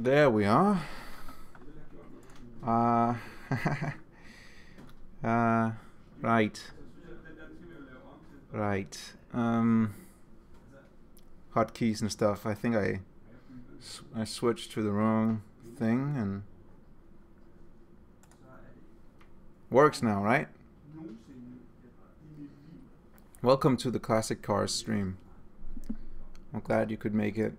There we are. Right. Right. Hotkeys and stuff. I think I switched to the wrong thing and works now, right? Welcome to the Classic Cars stream. I'm glad you could make it.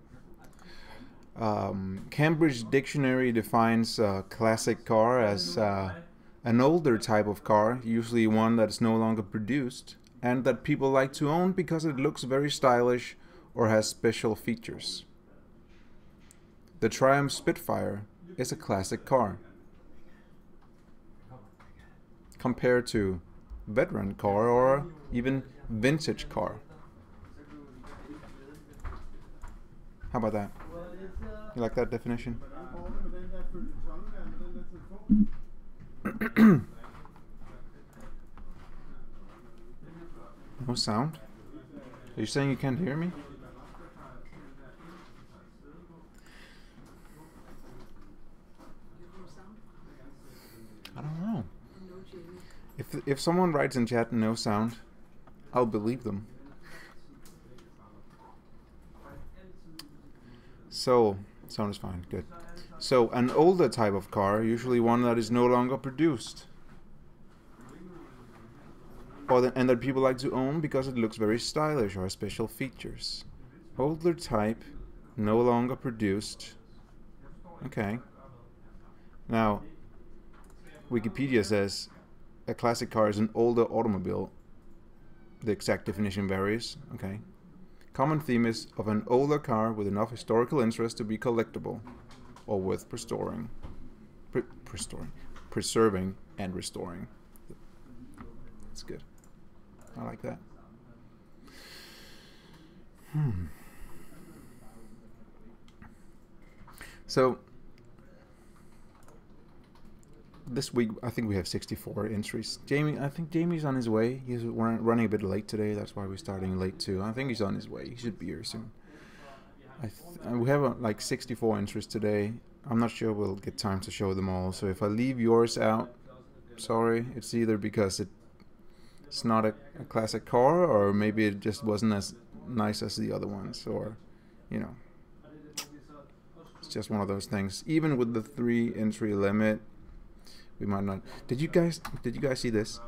Cambridge Dictionary defines a classic car as an older type of car, usually one that is no longer produced, and that people like to own because it looks very stylish or has special features. The Triumph Spitfire is a classic car, compared to veteran car or even vintage car. How about that? You like that definition? No sound? Are you saying you can't hear me? I don't know. If someone writes in chat no sound, I'll believe them. So, sound is fine, good. So, an older type of car, usually one that is no longer produced, and that people like to own because it looks very stylish or has special features. Older type, no longer produced. Okay. Now, Wikipedia says a classic car is an older automobile. The exact definition varies. Okay. Common theme is of an older car with enough historical interest to be collectible or worth preserving and restoring. That's good. I like that. So this week I think we have 64 entries. I think Jamie's on his way. He's running a bit late today. That's why we're starting late too. I think he's on his way. He should be here soon. We have like 64 entries today. I'm not sure we'll get time to show them all. So if I leave yours out, sorry. It's either because it's not a classic car, or maybe it just wasn't as nice as the other ones, or you know, it's just one of those things. Even with the 3 entry limit, we might not. Did you guys see this?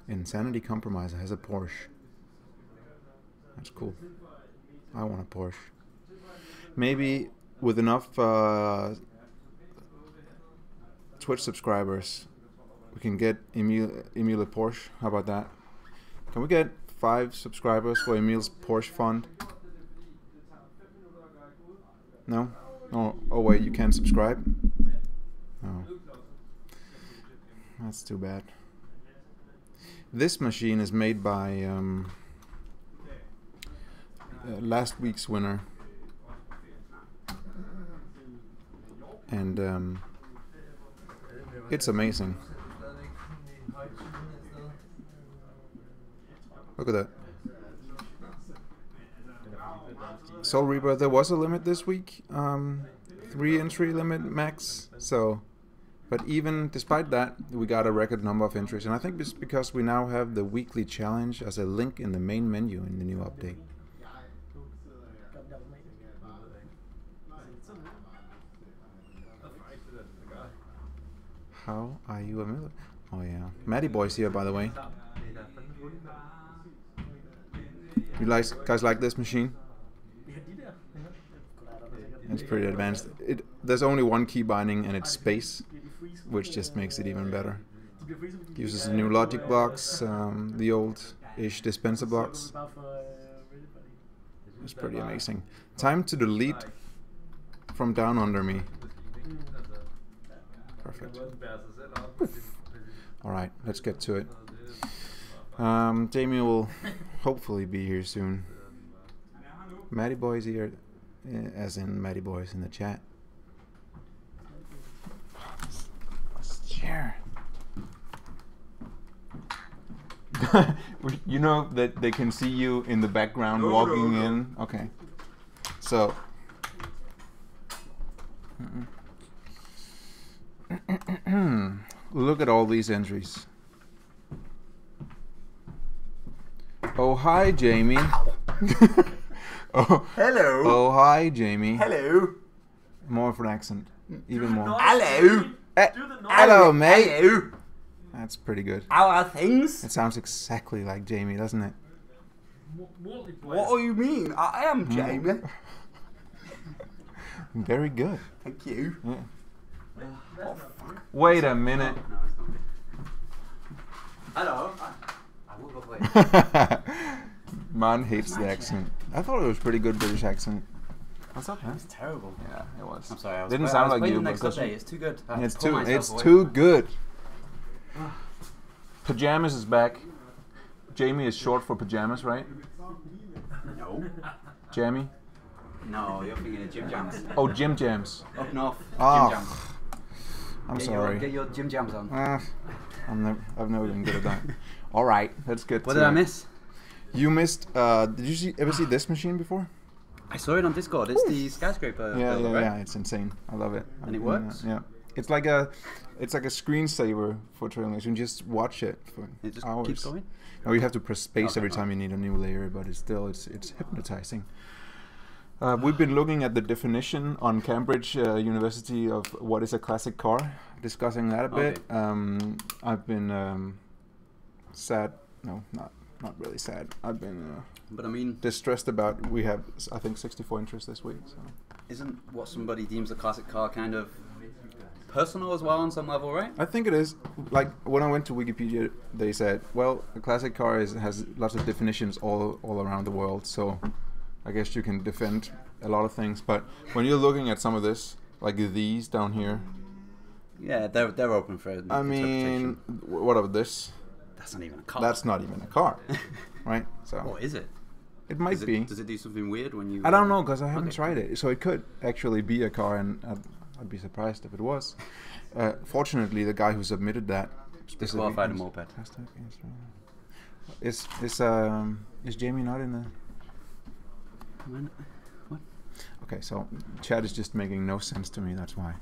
Insanity Compromiser has a Porsche. That's cool. I want a Porsche. Maybe with enough Twitch subscribers, we can get Emil a Porsche. How about that? Can we get 5 subscribers for Emil's Porsche fund? No? Oh wait, you can't subscribe? Oh. That's too bad. This machine is made by last week's winner. And it's amazing. Look at that. Soul Reaper, there was a limit this week. 3 entry limit max. So, but even despite that, we got a record number of entries. And I think it's because we now have the weekly challenge as a link in the main menu in the new update. How are you a miller? Oh yeah. Matty Boy's here, by the way. You guys like this machine? It's pretty advanced. There's only one key binding and it's space, which just makes it even better. Uses a new logic blocks, the old-ish dispenser blocks. It's pretty amazing. Time to delete from down under me. Perfect. Alright, let's get to it. Jamie will hopefully be here soon. Matty Boy's here, as in Matty Boy's in the chat. This chair. You know that they can see you in the background walking in. Okay. So. Look at all these entries. Oh, hi, Jamie. Oh, hello. Oh, hi, Jamie. Hello. More of an accent. Even more. Hello. Hello, mate. Hello. That's pretty good. How are things? It sounds exactly like Jamie, doesn't it? What do you mean? I am Jamie. Very good. Thank you. Yeah. Oh, fuck. Wait a minute. Hello. I will go away. Man hates the accent. I thought it was pretty good British accent. What's up, man? It's terrible. Yeah, it was. I'm sorry. Didn't sound like you. The next update. It's too good. It's too good. Pajamas is back. Jamie is short for pajamas, right? No. Jamie? No, you're thinking of Gym Jams. Oh, Gym Jams. Up north. Oh, Gym Jams. I'm sorry. Get your Gym Jams on. I've never been good at that. All right, that's good. What did I miss? You missed. Did you ever see this machine before? I saw it on Discord. It's the skyscraper. builder, right? Yeah. It's insane. I love it. And it works. Yeah. It's like a screensaver for Trailmakers. You just watch it for It just hours. keeps going. No, you have to press space every time you need a new layer, but it's hypnotizing. We've been looking at the definition on Cambridge University of what is a classic car, discussing that a bit. I've been sad. No, not really sad. I've been but I mean, distressed about. We have, I think, 64 interests this week. So. Isn't what somebody deems a classic car kind of personal as well on some level, right? I think it is. Like when I went to Wikipedia, they said, well, a classic car has lots of definitions all around the world. So I guess you can defend a lot of things. But when you're looking at some of this, like these down here. Yeah, they're open for interpretation. I mean, what about this? That's not even a car. That's not even a car, right? So. What is it? It might be. Does it do something weird when you? I don't know because I haven't tried it. So it could actually be a car, and I'd be surprised if it was. Fortunately, the guy who submitted that disqualified a moped. Is Jamie not in the? What? Okay, so Chad is just making no sense to me. That's why.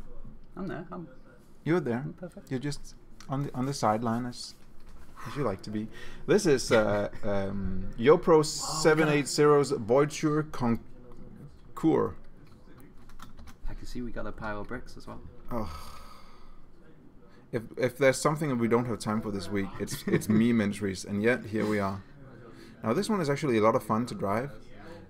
I'm there. You're there. I'm perfect. You're just on the sideline as you like to be. This is YoPro 780's Voiture Concours. I can see we got a pile of bricks as well. Oh. If there's something that we don't have time for this week, it's meme entries, and yet here we are. Now this one is actually a lot of fun to drive.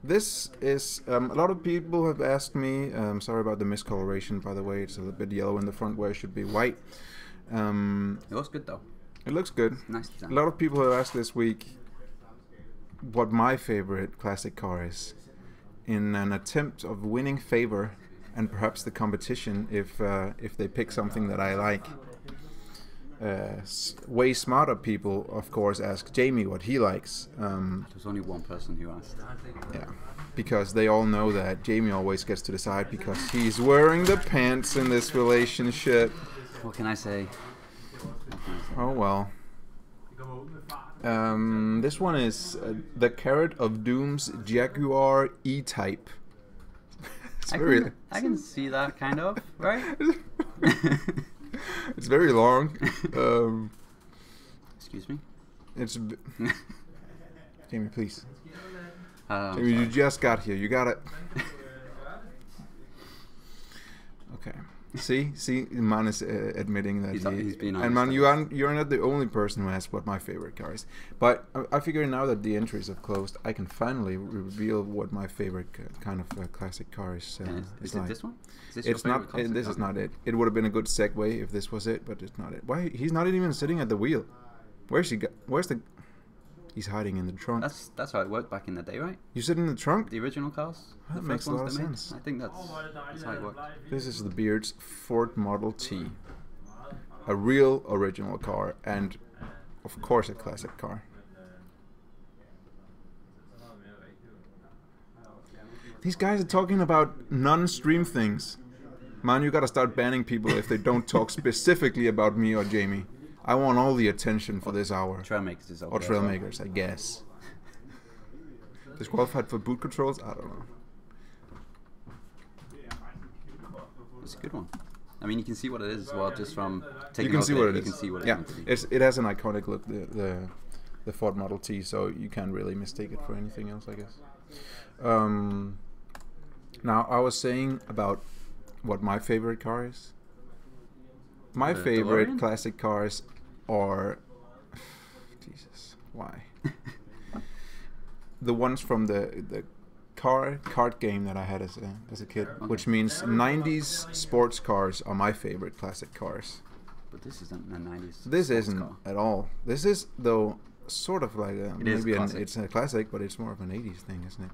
This is a lot of people have asked me. Sorry about the miscoloration, by the way. It's a little bit yellow in the front where it should be white. It looks good though. It looks good. Nice design. A lot of people have asked this week what my favorite classic car is, in an attempt of winning favor and perhaps the competition if they pick something that I like. Way smarter people, of course, ask Jamie what he likes. There's only one person who asked. Yeah, because they all know that Jamie always gets to decide because he's wearing the pants in this relationship. What can I say? Oh well. This one is the Carrot of Doom's Jaguar E-Type. I can see that kind of, right? It's very long. Excuse me? It's Jamie, please. Jamie, you just got here. You got it. Okay. See, Man is admitting that he's being honest. And Man, you're not the only person who asked what my favorite car is. But I figure now that the entries have closed, I can finally reveal what my favorite kind of classic car is. Is it this one? Is this it's not. This is not it. It would have been a good segue if this was it, but it's not it. Why? He's not even sitting at the wheel. Where's he? Where's the? He's hiding in the trunk. That's how it worked back in the day, right? You sit in the trunk? The original cars? That makes a lot of sense. I think that's how it worked. This is the Beard's Ford Model T. A real original car, and of course a classic car. These guys are talking about non-stream things. Man, you gotta start banning people if they don't talk specifically about me or Jamie. I want all the attention for this hour. Trailmakers is okay. Or Trailmakers, I guess. Disqualified for boot controls? I don't know. It's a good one. I mean, you can see what it is as well, just from taking You can see what it is. You can see what yeah, it's meant to be. it has an iconic look, the Ford Model T, so you can't really mistake it for anything else, I guess. Now, I was saying about what my favorite car is. My favorite DeLorean? classic cars are... Jesus, why? The ones from the card game that I had as a kid, which means 90s sports cars are my favorite classic cars. But this isn't a 90s. This sports isn't car. at all. This is, though, sort of like a, It is classic. it's a classic, but it's more of an 80s thing, isn't it?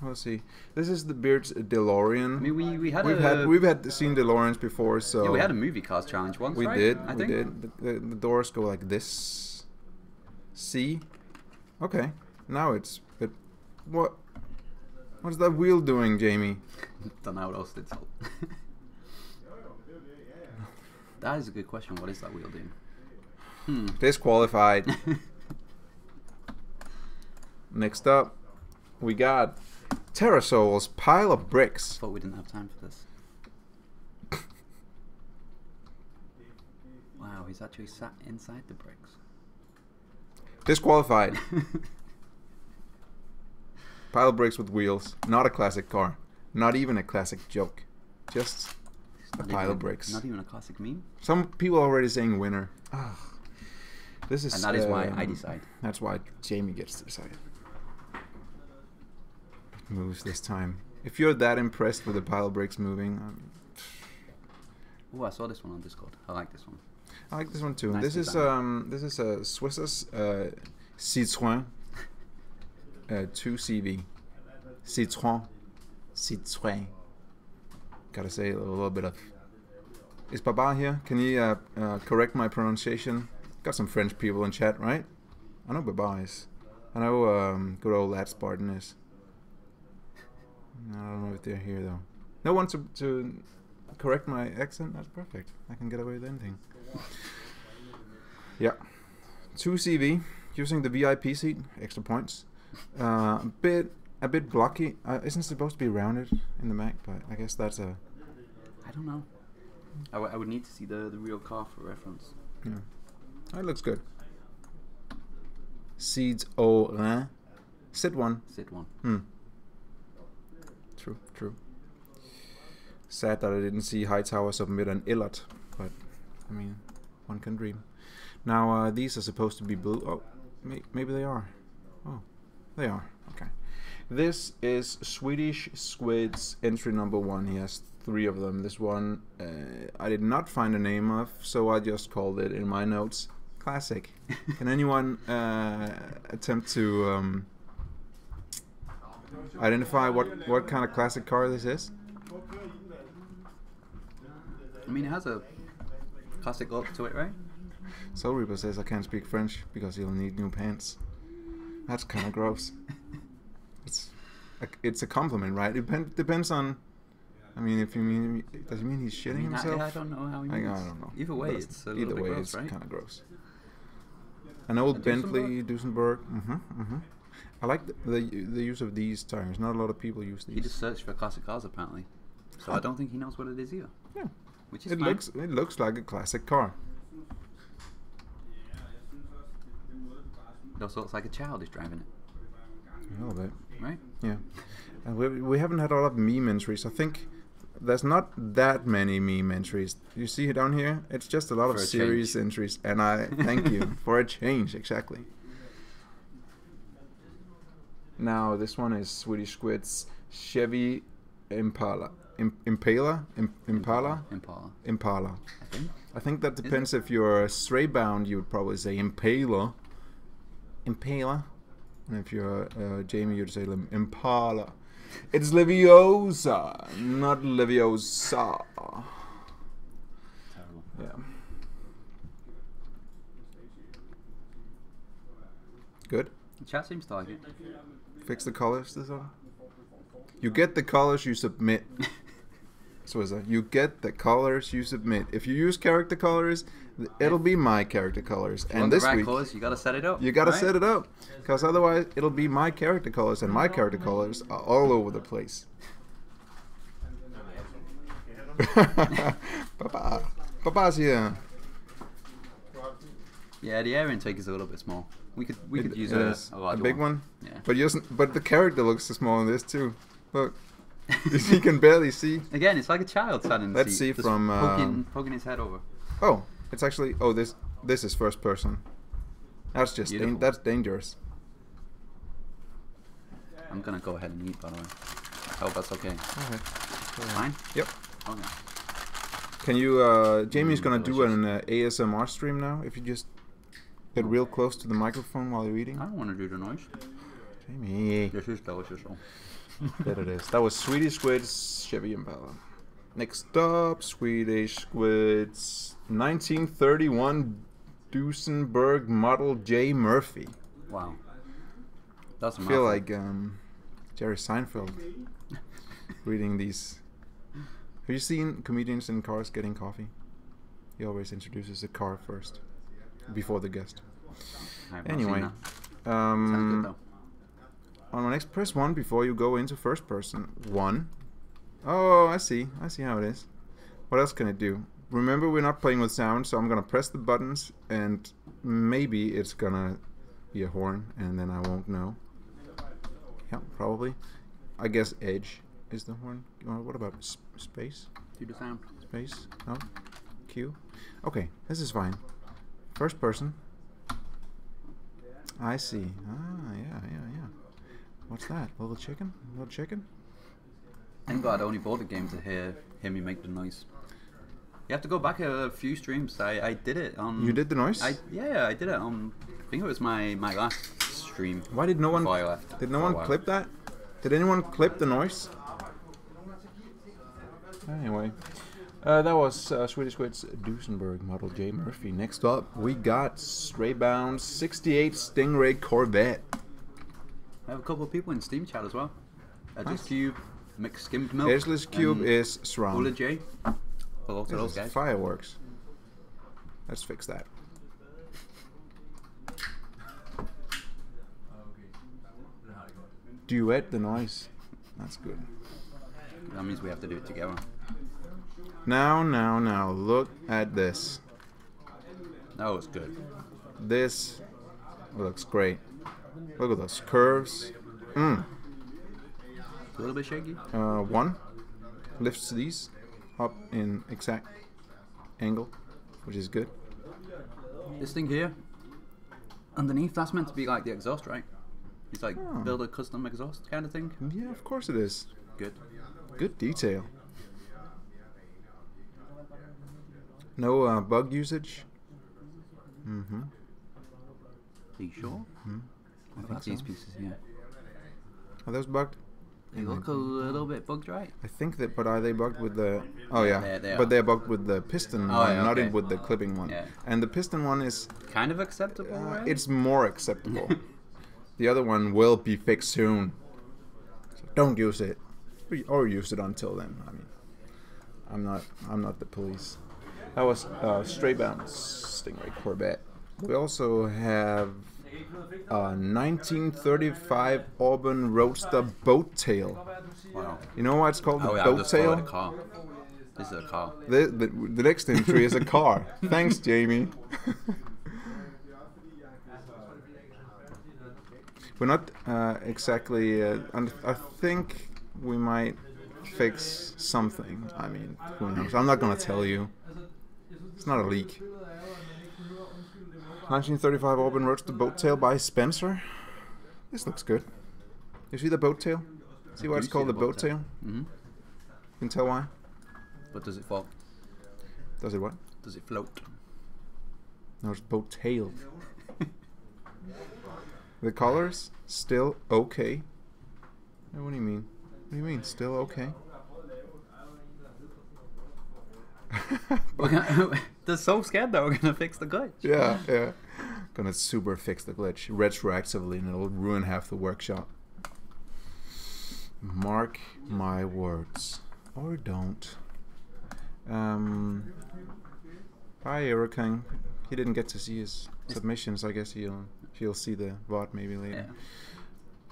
Let's see. This is the Beard's DeLorean. I mean, we've We've seen DeLoreans before, so yeah, we had a movie cars challenge once, we right? did. I We think. did. The doors go like this. See? Okay. Now it's. But what's that wheel doing, Jamie? Don't know what else it's called. That is a good question. What is that wheel doing? Disqualified. Next up, we got Terrasol's Pile of Bricks. Thought we didn't have time for this. Wow, he's actually sat inside the bricks. Disqualified. Pile of bricks with wheels. Not a classic car. Not even a classic joke. Just a pile of bricks. Not even a classic meme. Some people are already saying winner. This is. And that is why I decide. That's why Jamie gets to decide. Moves this time. If you're that impressed with the pile of bricks moving, Oh, I saw this one on Discord. I like this one. I like this one too. Nice This design. is a Swiss's Citroën 2CV. Citroën. Gotta say a little bit of. Is Baba here? Can you correct my pronunciation? Got some French people in chat, right? I know Baba is. I know good old lad Spartan is. I don't know if they're here though. No one to correct my accent? That's perfect. I can get away with anything. Yeah. 2CV, using the VIP seat, extra points. A bit blocky. Isn't it supposed to be rounded in the Mac? But I guess that's a... I don't know. I would need to see the real car for reference. Yeah. That looks good. Seeds au rein. Sit one. Sit one. True. Sad that I didn't see Hightower submit an Illot, but I mean, one can dream. Now these are supposed to be blue. Oh, maybe they are. Oh, they are. Okay. This is Swedish Squid's entry number 1. He has 3 of them. This one I did not find a name of, so I just called it in my notes classic. Can anyone attempt to identify what kind of classic car this is? I mean, it has a classic look to it, right? Soul Reaper says I can't speak French because he'll need new pants. That's kind of gross. It's a compliment, right? It depends on. I mean, if you mean, does it mean he's shitting himself? I don't know how he means. I don't know. Either way, But it's a little bit gross, right? kind of gross. An old Bentley Duesenberg. I like the use of these tires. Not a lot of people use these. He just searched for classic cars apparently, so I don't think he knows what it is either. Yeah, Which is it fine. looks like a classic car. It also looks like a child is driving it, A little bit. right? Yeah. And we haven't had a lot of meme entries. I think there's not that many meme entries. You see it down here? It's just a lot of For a series change. entries. And I thank you for a change, exactly. Now, this one is Swedish Squid's Chevy Impala. Impala? Impala. I think. I think that depends. If you're stray bound, you would probably say Impala. Impala. And if you're Jamie, you'd say Impala. It's Leviosa, not Leviosa. Terrible. Yeah. Good. The chat seems to like it. Fix the colors this one. You get the colors you submit. Swizzer. You get the colors you submit. If you use character colors, it'll be my character colors. And this week, colors, you gotta set it up. You gotta set it up, because otherwise it'll be my character colors, and my character colors are all over the place. Papa's here. Yeah, the air intake is a little bit small. We could use a larger big one. Yeah. But the character looks so small in this too. Look, you can barely see. Again, it's like a child sat in the Let's seat, see from poking his head over. Oh, it's actually this is first person. That's just that's dangerous. I'm gonna go ahead and eat, by the way. I hope that's okay. Okay. Fine? Yep. Okay. Can you, Jamie's gonna do an ASMR stream now, if you just get real close to the microphone while you're eating. I don't want to do the noise. Jamie. This is delicious. There it is. That was Swedish Squid's Chevy Impala. Next up, Swedish Squid's 1931 Duesenberg Model J Murphy. Wow. That's I feel like Jerry Seinfeld reading these. Have you seen comedians in cars getting coffee? He always introduces the car first, before the guest. Anyway, Sounds good, though. on the next, press 1 before you go into first person. 1. Oh, I see how it is. What else can it do? Remember, we're not playing with sound, so I'm gonna press the buttons, and maybe it's gonna be a horn, and then I won't know. Yeah, probably. I guess edge is the horn. What about space? Do the sound. Space? No? Q? Okay, this is fine. First person. I see. Ah, yeah. What's that? Little chicken? Little chicken? Thank God I only bought the game to hear me make the noise. You have to go back a few streams. I did it on... You did the noise? Yeah, I did it on... I think it was my last stream. Why did no one... I left Did no one clip that? Did anyone clip the noise? Anyway, that was Swedish Squid's Duesenberg Model J Murphy. Next up, we got Straybound 68 Stingray Corvette. I have a couple of people in Steam chat as well. Edgeless Cube, Mixed Skimmed Milk. Edgeless Cube is SRAM. Ola J. Hello to those guys. Fireworks. Let's fix that. Duet the noise. That's good. That means we have to do it together. Now, look at this. That was good. This looks great. Look at those curves. A little bit shaky. 1 lifts these up in exact angle, which is good. This thing here, underneath, that's meant to be like the exhaust, right? It's like build a custom exhaust kind of thing. Yeah, of course it is. Good. Good detail. No bug usage. Are you sure? I think these pieces, yeah. Are those bugged? They look a little bit bugged, right? I think that, but are they bugged with the... Oh yeah, they but they're bugged with the piston one, yeah, not okay. with the clipping one. Yeah. And the piston one is... Kind of acceptable, right? It's more acceptable. The other one will be fixed soon. So don't use it. Or use it until then. I mean, I'm not the police. That was Straybound Stingray Corvette. We also have a 1935 Auburn Roadster boat tail. Wow. You know why it's called the I boat just tail? call it a car. This is a car. The next entry is a car. Thanks, Jamie. We're not exactly... I think we might fix something. I mean, who knows? I'm not going to tell you. It's not a leak. 1935 Auburn Roadster boat tail by Spencer. This looks good. You see the boat tail? See why it's called the boat tail? You can tell why? But does it fall? Does it what? Does it float? No, it's boat tailed. The colors still okay. What do you mean? What do you mean still okay? They're so scared that we're gonna fix the glitch. Yeah. Gonna super fix the glitch retroactively, and it'll ruin half the workshop. Mark my words, or don't. Bye, Euroking. He didn't get to see his submissions. I guess he'll see the VOD maybe later.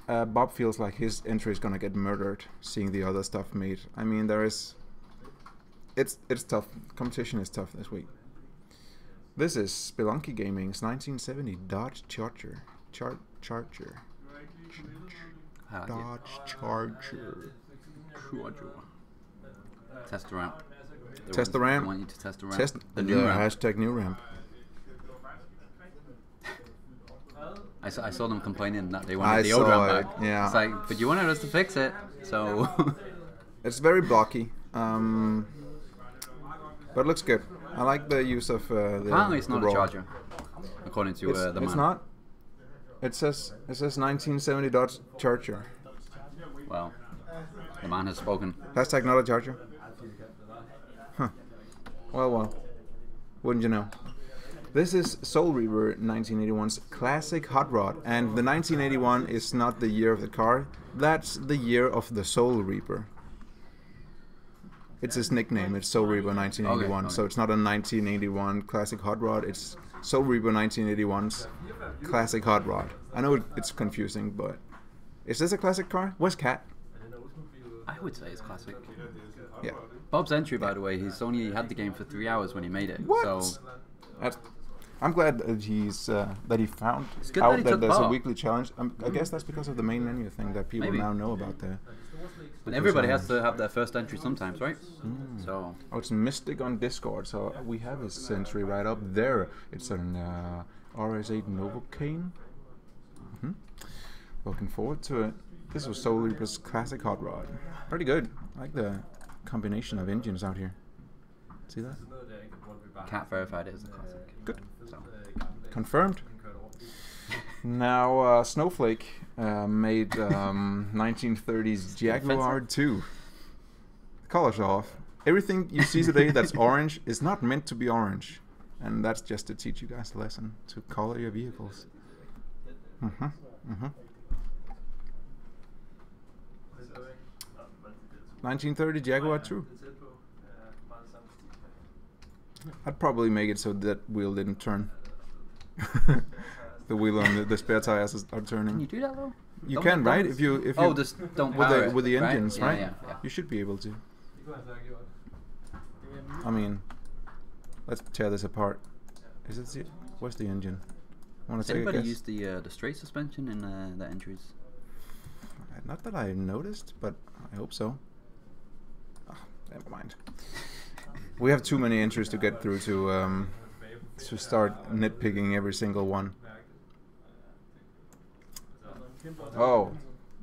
Yeah. Bob feels like his entry is gonna get murdered seeing the other stuff made. I mean, it's tough. Competition is tough this week. This is Spelunky Gaming's 1970 Dodge Charger. Charger. Dodge Charger. Test the ramp. Test the ramp. I want you to test the ramp. Test the new ramp. Hashtag new ramp. I saw them complaining that they wanted the old ramp back. Yeah. It's like, but you wanted us to fix it, so. It's very blocky. But looks good. I like the use of Apparently it's not a Charger, according to the man. It's not? It says 1970 Dodge Charger. Well, the man has spoken. Hashtag not a Charger. Huh. Well. Wouldn't you know? This is Soul Reaper 1981's classic hot rod, and the 1981 is not the year of the car. That's the year of the Soul Reaper. It's his nickname. It's Soul Reaper 1981. Okay. So it's not a 1981 classic hot rod. It's Soul Reaper 1981's classic hot rod. I know it's confusing, but is this a classic car? Where's Cat? I would say it's classic. Yeah. Bob's entry, by the way, he's only had the game for 3 hours when he made it. What? So I'm glad that he found good out that he that took there's a part. weekly challenge. I guess that's because of the main menu thing that people Maybe. now know about there. But everybody has to have their first entry sometimes, right? So Oh, it's Mystic on Discord, so we have his entry right up there. It's an RS8 Novocaine. Looking forward to it. This was Soul Reaper's classic hot rod. Pretty good. I like the combination of engines out here. See that? Cat verified it as a classic. Good. So. Confirmed. Now, Snowflake made 1930s Jaguar 2. The colors are off. Everything you see today that's orange is not meant to be orange. And that's just to teach you guys a lesson to color your vehicles. 1930 Jaguar 2. I'd probably make it so that wheel didn't turn. The wheel on the spare tires are turning. Can you do that though? You Don't can, make right? those? If you Oh, just don't power it, with the right? engines, Yeah, right? yeah. You should be able to. I mean, let's tear this apart. Is it? Where's the engine? Want Does to take a anybody guess? use the straight suspension in the entries? Not that I noticed, but I hope so. Oh, never mind. We have too many entries to get through to start nitpicking every single one. Oh,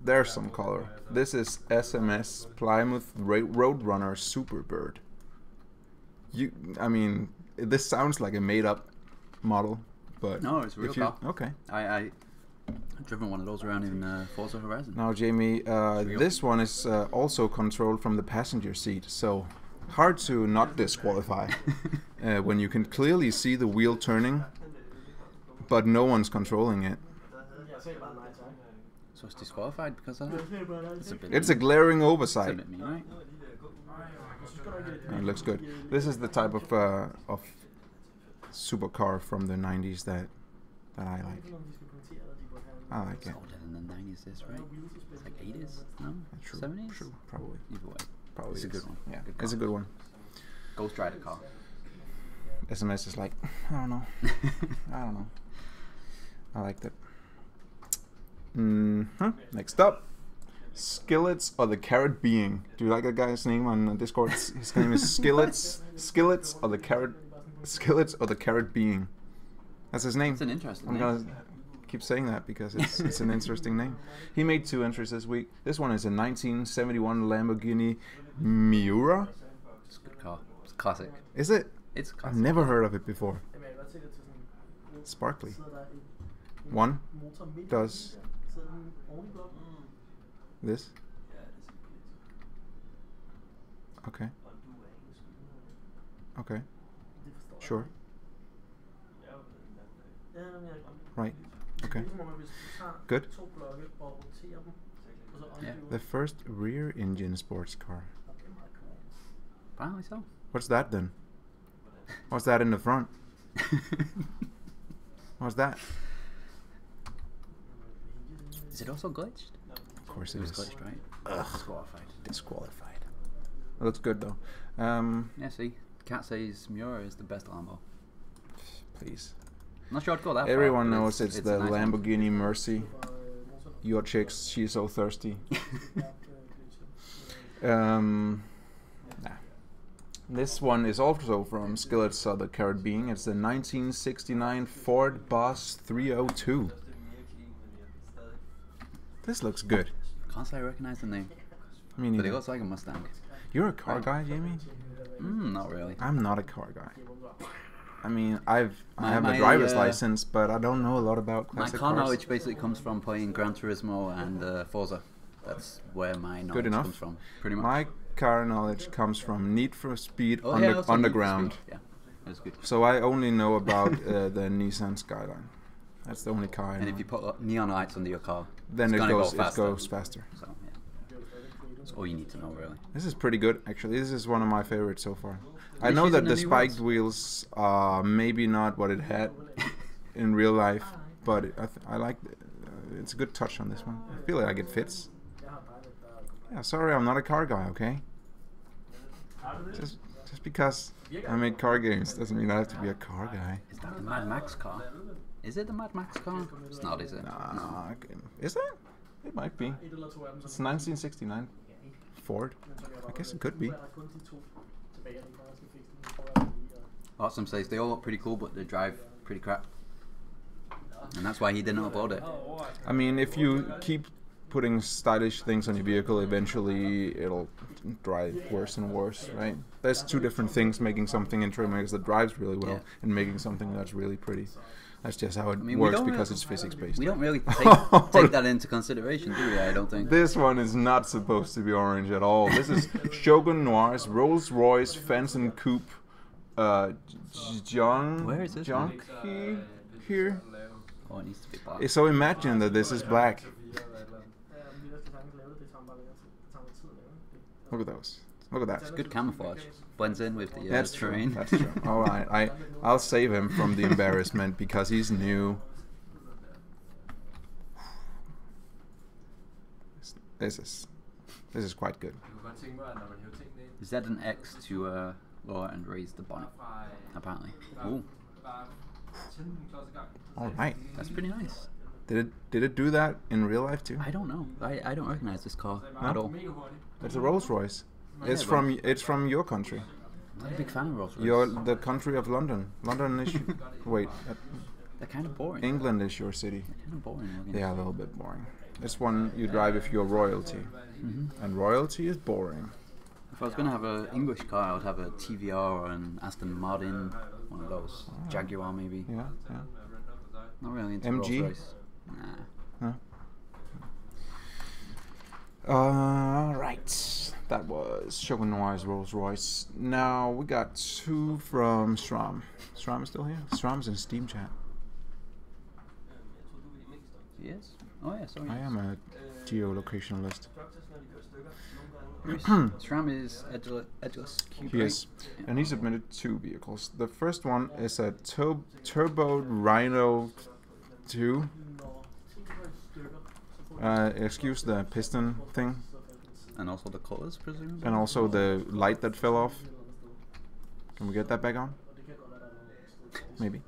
there's some color. This is SMS Plymouth Roadrunner Superbird. I mean, this sounds like a made-up model, but No, it's a real car. Okay. I've driven one of those around in Forza Horizon. Now, Jamie, this one is also controlled from the passenger seat, so hard to not disqualify when you can clearly see the wheel turning, but no one's controlling it. So it's disqualified because of that? It's a glaring oversight. It's a bit mean, right? It looks good. This is the type of supercar from the 90s that I like. I like it. It's older than the 90s, this, right? It's like 80s, no? True, 70s? true, probably. Either way. Probably It's a is. good one. Yeah, Good it's a car. good one. Ghost Rider car. SMS is like, I don't know. I don't know. I liked it. Next up, Skillets or the Carrot Being. Do you like that guy's name on Discord? His name is Skillets. Skillets or the Carrot Being. That's his name. It's an interesting I'm name. gonna keep saying that because it's an interesting name. He made 2 entries this week. This one is a 1971 Lamborghini Miura. It's a good car. It's classic. Is it? It's I've classic. never heard of it before. Sparkly. One does this. Okay. Okay. Sure. Right. Okay. Good. Yeah. The first rear engine sports car. Apparently so. What's that then? What's that in the front? What's that? Is it also glitched? Of course It it was is. glitched, right? Ugh. Disqualified. Disqualified. It looks good though. Yeah, see, Cat says Miura is the best Lambo. Please. I'm not sure I'd go that far. Everyone but knows it's a the nice one. Lamborghini Mercy. Your chicks, she's so thirsty. Nah. This one is also from Skillet's Other Caribbean. It's the 1969 Ford Boss 302. This looks good. Can't say I recognize the name, Me but it neither. looks like a Mustang. You're a car guy, Jamie? Not really. I'm not a car guy. I mean, I have My- a driver's uh, license, but I don't know a lot about My classic car cars. knowledge basically comes from playing Gran Turismo and Forza. That's where my knowledge enough. comes from, pretty much. My car knowledge comes from Need for Speed Oh, yeah, also Need for Underground. Speed. Yeah, that's good. So I only know about the Nissan Skyline. That's the only car I know. And if you put neon lights under your car, then it's it gonna goes go faster. faster. So yeah, that's all you need to know, really. This is pretty good, actually. This is one of my favorites so far. I least know she's that in the the new spiked wheels are maybe not what it had in real life, but I like it's a good touch on this one. I feel like it fits. Yeah, sorry, I'm not a car guy, okay? Just because I make car games doesn't mean I have to be a car guy. Is that the Mad Max car? Is it the Mad Max car? It's not, is it? Nah, is it? It might be. It's 1969 Ford. I guess it could be. Awesome says they all look pretty cool, but they drive pretty crap. And that's why he didn't upload it. I mean, if you keep putting stylish things on your vehicle, eventually it'll drive worse and worse, right? There's two different things: making something in Trailmakers that drives really well, Yeah. and making something that's really pretty. That's just how it I mean, we works don't because really- it's physics based. We don't really take that into consideration, do we? I don't think. This one is not supposed to be orange at all. This is Shogun Noir's Rolls-Royce Fence and Coupe. John. Where is this John here. Oh, it needs to be black. So imagine that this is black. Look at those. Look at that. It's good camouflage. Blends in with the That's terrain. true. That's true. All right, I'll save him from the embarrassment because he's new. This is quite good. Is that an X to lower and raise the bonnet? Apparently. Ooh, All right. that's pretty nice. Did it do that in real life too? I don't know. I don't recognize this car Huh? at all. It's a Rolls Royce. It's Yeah, from your country. I'm not a big fan of Rolls Royce. You're the country of London. London is wait. They're kind of boring. England is your city. They're kind of boring looking. They are a little bit boring. This one you drive if you're royalty, and royalty is boring. If I was gonna have an English car, I would have a TVR or an Aston Martin, one of those. Jaguar maybe. Yeah, yeah. Not really into MG? Rolls Royce. Nah. Right. That was Shogun Noir's Rolls Royce. Now we got two from Strom. Strom is still here? Strom's in Steam chat. Yes. Oh yeah. Sorry. I am a geolocationalist. SRAM is edgeless cube. He is. And he submitted two vehicles. The first one is a Turbo Rhino 2. Excuse the piston thing. And also the colors, presumably. And also the light that fell off. Can we get that back on? Maybe.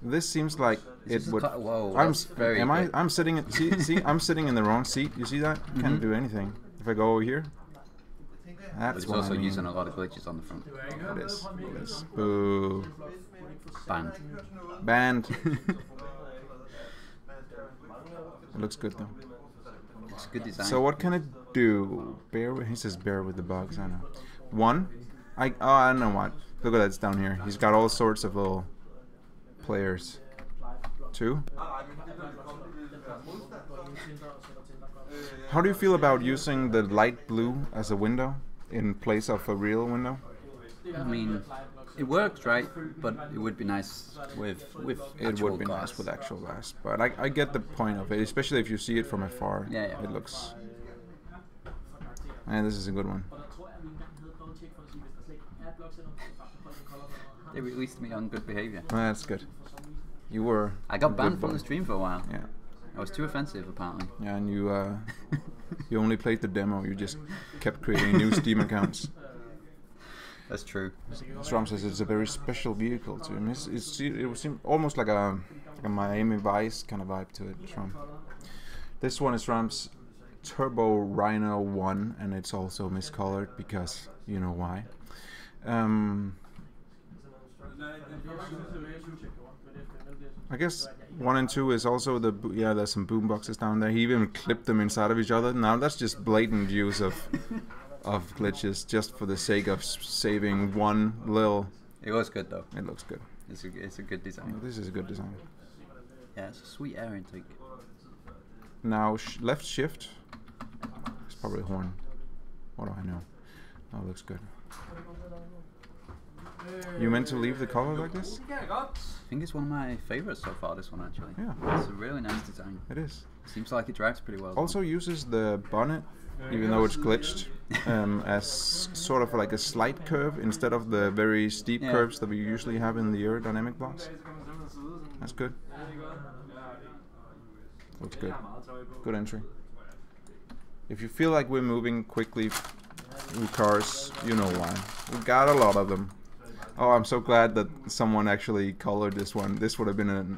This seems like it would. Whoa, I'm that's very am I? good. I'm sitting. See, I'm sitting in the wrong seat. You see that? Can't do anything. If I go over here, But that's it's what also I mean. using a lot of glitches on the front. It is. It is. Boo. Banned. Banned. It looks good though. It's good design. So what can it do? He says bear with the bugs. I know. One. I don't know what. Look at that. It's down here. He's got all sorts of little players. Two. How do you feel about using the light blue as a window in place of a real window? I mean, it works, right? But it would be nice with It actual would be glass. nice with actual glass, but I get the point of it, especially if you see it from afar. Yeah, yeah. It looks And this is a good one. They released me on good behavior. That's good. You were. I got a banned good from boy. the stream for a while. Yeah. I was too offensive, apparently. Yeah, and you you only played the demo. You just kept creating new Steam accounts. That's true. Strom says it's a very special vehicle to him. It was almost like a Miami Vice kind of vibe to it. Strom. This one is Strom's Turbo Rhino 1, and it's also miscolored because you know why. I guess 1 and 2 is also there's some boom boxes down there. He even clipped them inside of each other. Now that's just blatant use of glitches just for the sake of saving one little. It was good though. It looks good. It's a good design. This is a good design. Yeah, it's a sweet air intake. Now left shift. It's probably a horn. What do I know? Oh, it looks good. You meant to leave the color like this? I think it's one of my favorites so far, this one actually. Yeah. It's a really nice design. It is. Seems like it drives pretty well. Also uses the bonnet, even though it's glitched, as sort of like a slight curve instead of the very steep curves that we usually have in the aerodynamic blocks. That's good. Looks good. Good entry. If you feel like we're moving quickly through cars, you know why. We got a lot of them. Oh, I'm so glad that someone actually colored this one. This would have been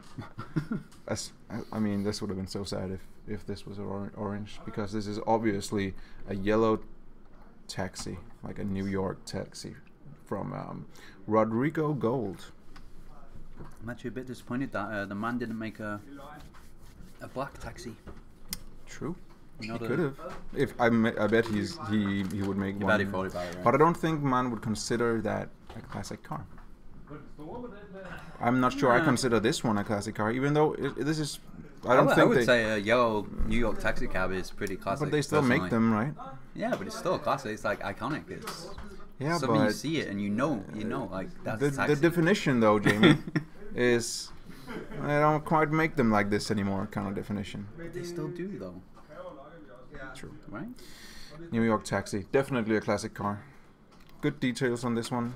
I mean, this would have been so sad if this was orange, because this is obviously a yellow taxi, like a New York taxi from Rodrigo Gold. I'm actually a bit disappointed that the man didn't make a black taxi. True. You He know, could have. I bet he would make one. bet he thought about it, right? But I don't think man would consider that a classic car. I'm not sure I consider this one a classic car, even though this is. I would say a yellow New York taxi cab is pretty classic. But they still make them, right? Yeah, but it's still a classic. It's like iconic. It's something but you see it and you know, like that's the taxi. definition, though, Jamie, is I don't quite make them like this anymore. Kind of definition. They still do though. True. Right? New York taxi, definitely a classic car. Good details on this one.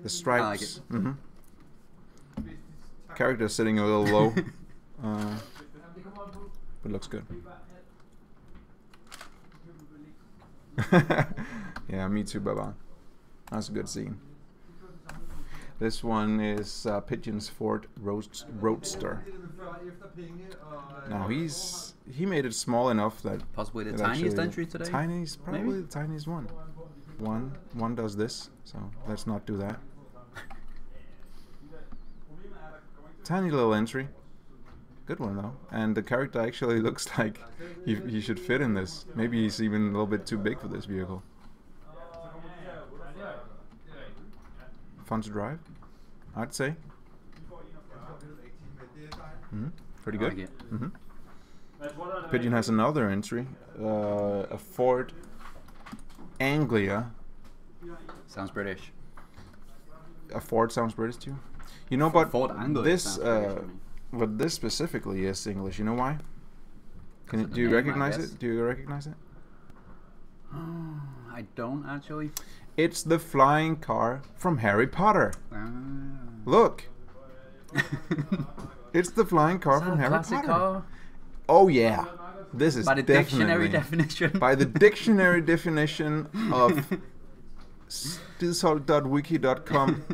The stripes. I like it. Character sitting a little low, but looks good. Yeah, me too, Baba. That's a good scene. This one is Pigeon's Ford Roadster. Now he made it small enough that possibly the tiniest entry today. Probably maybe? the tiniest one. One does this, so let's not do that. Tiny little entry. Good one though. And the character actually looks like he should fit in this. Maybe he's even a little bit too big for this vehicle. Fun to drive, I'd say. Pretty good. I like it. Pigeon has another entry, a Ford Anglia. Sounds British. A Ford sounds British to you? You know, but Ford Anglia this, sounds British to me. but this specifically is English. You know why? Do you name, I recognize guess. it? Do you recognize it? I don't actually. It's the flying car from Harry Potter. Ah. Look, it's the flying car Is that from a Harry classic Potter. car? Oh yeah, this is By the dictionary definitely definition. by the dictionary definition of stillsalt.wiki.com.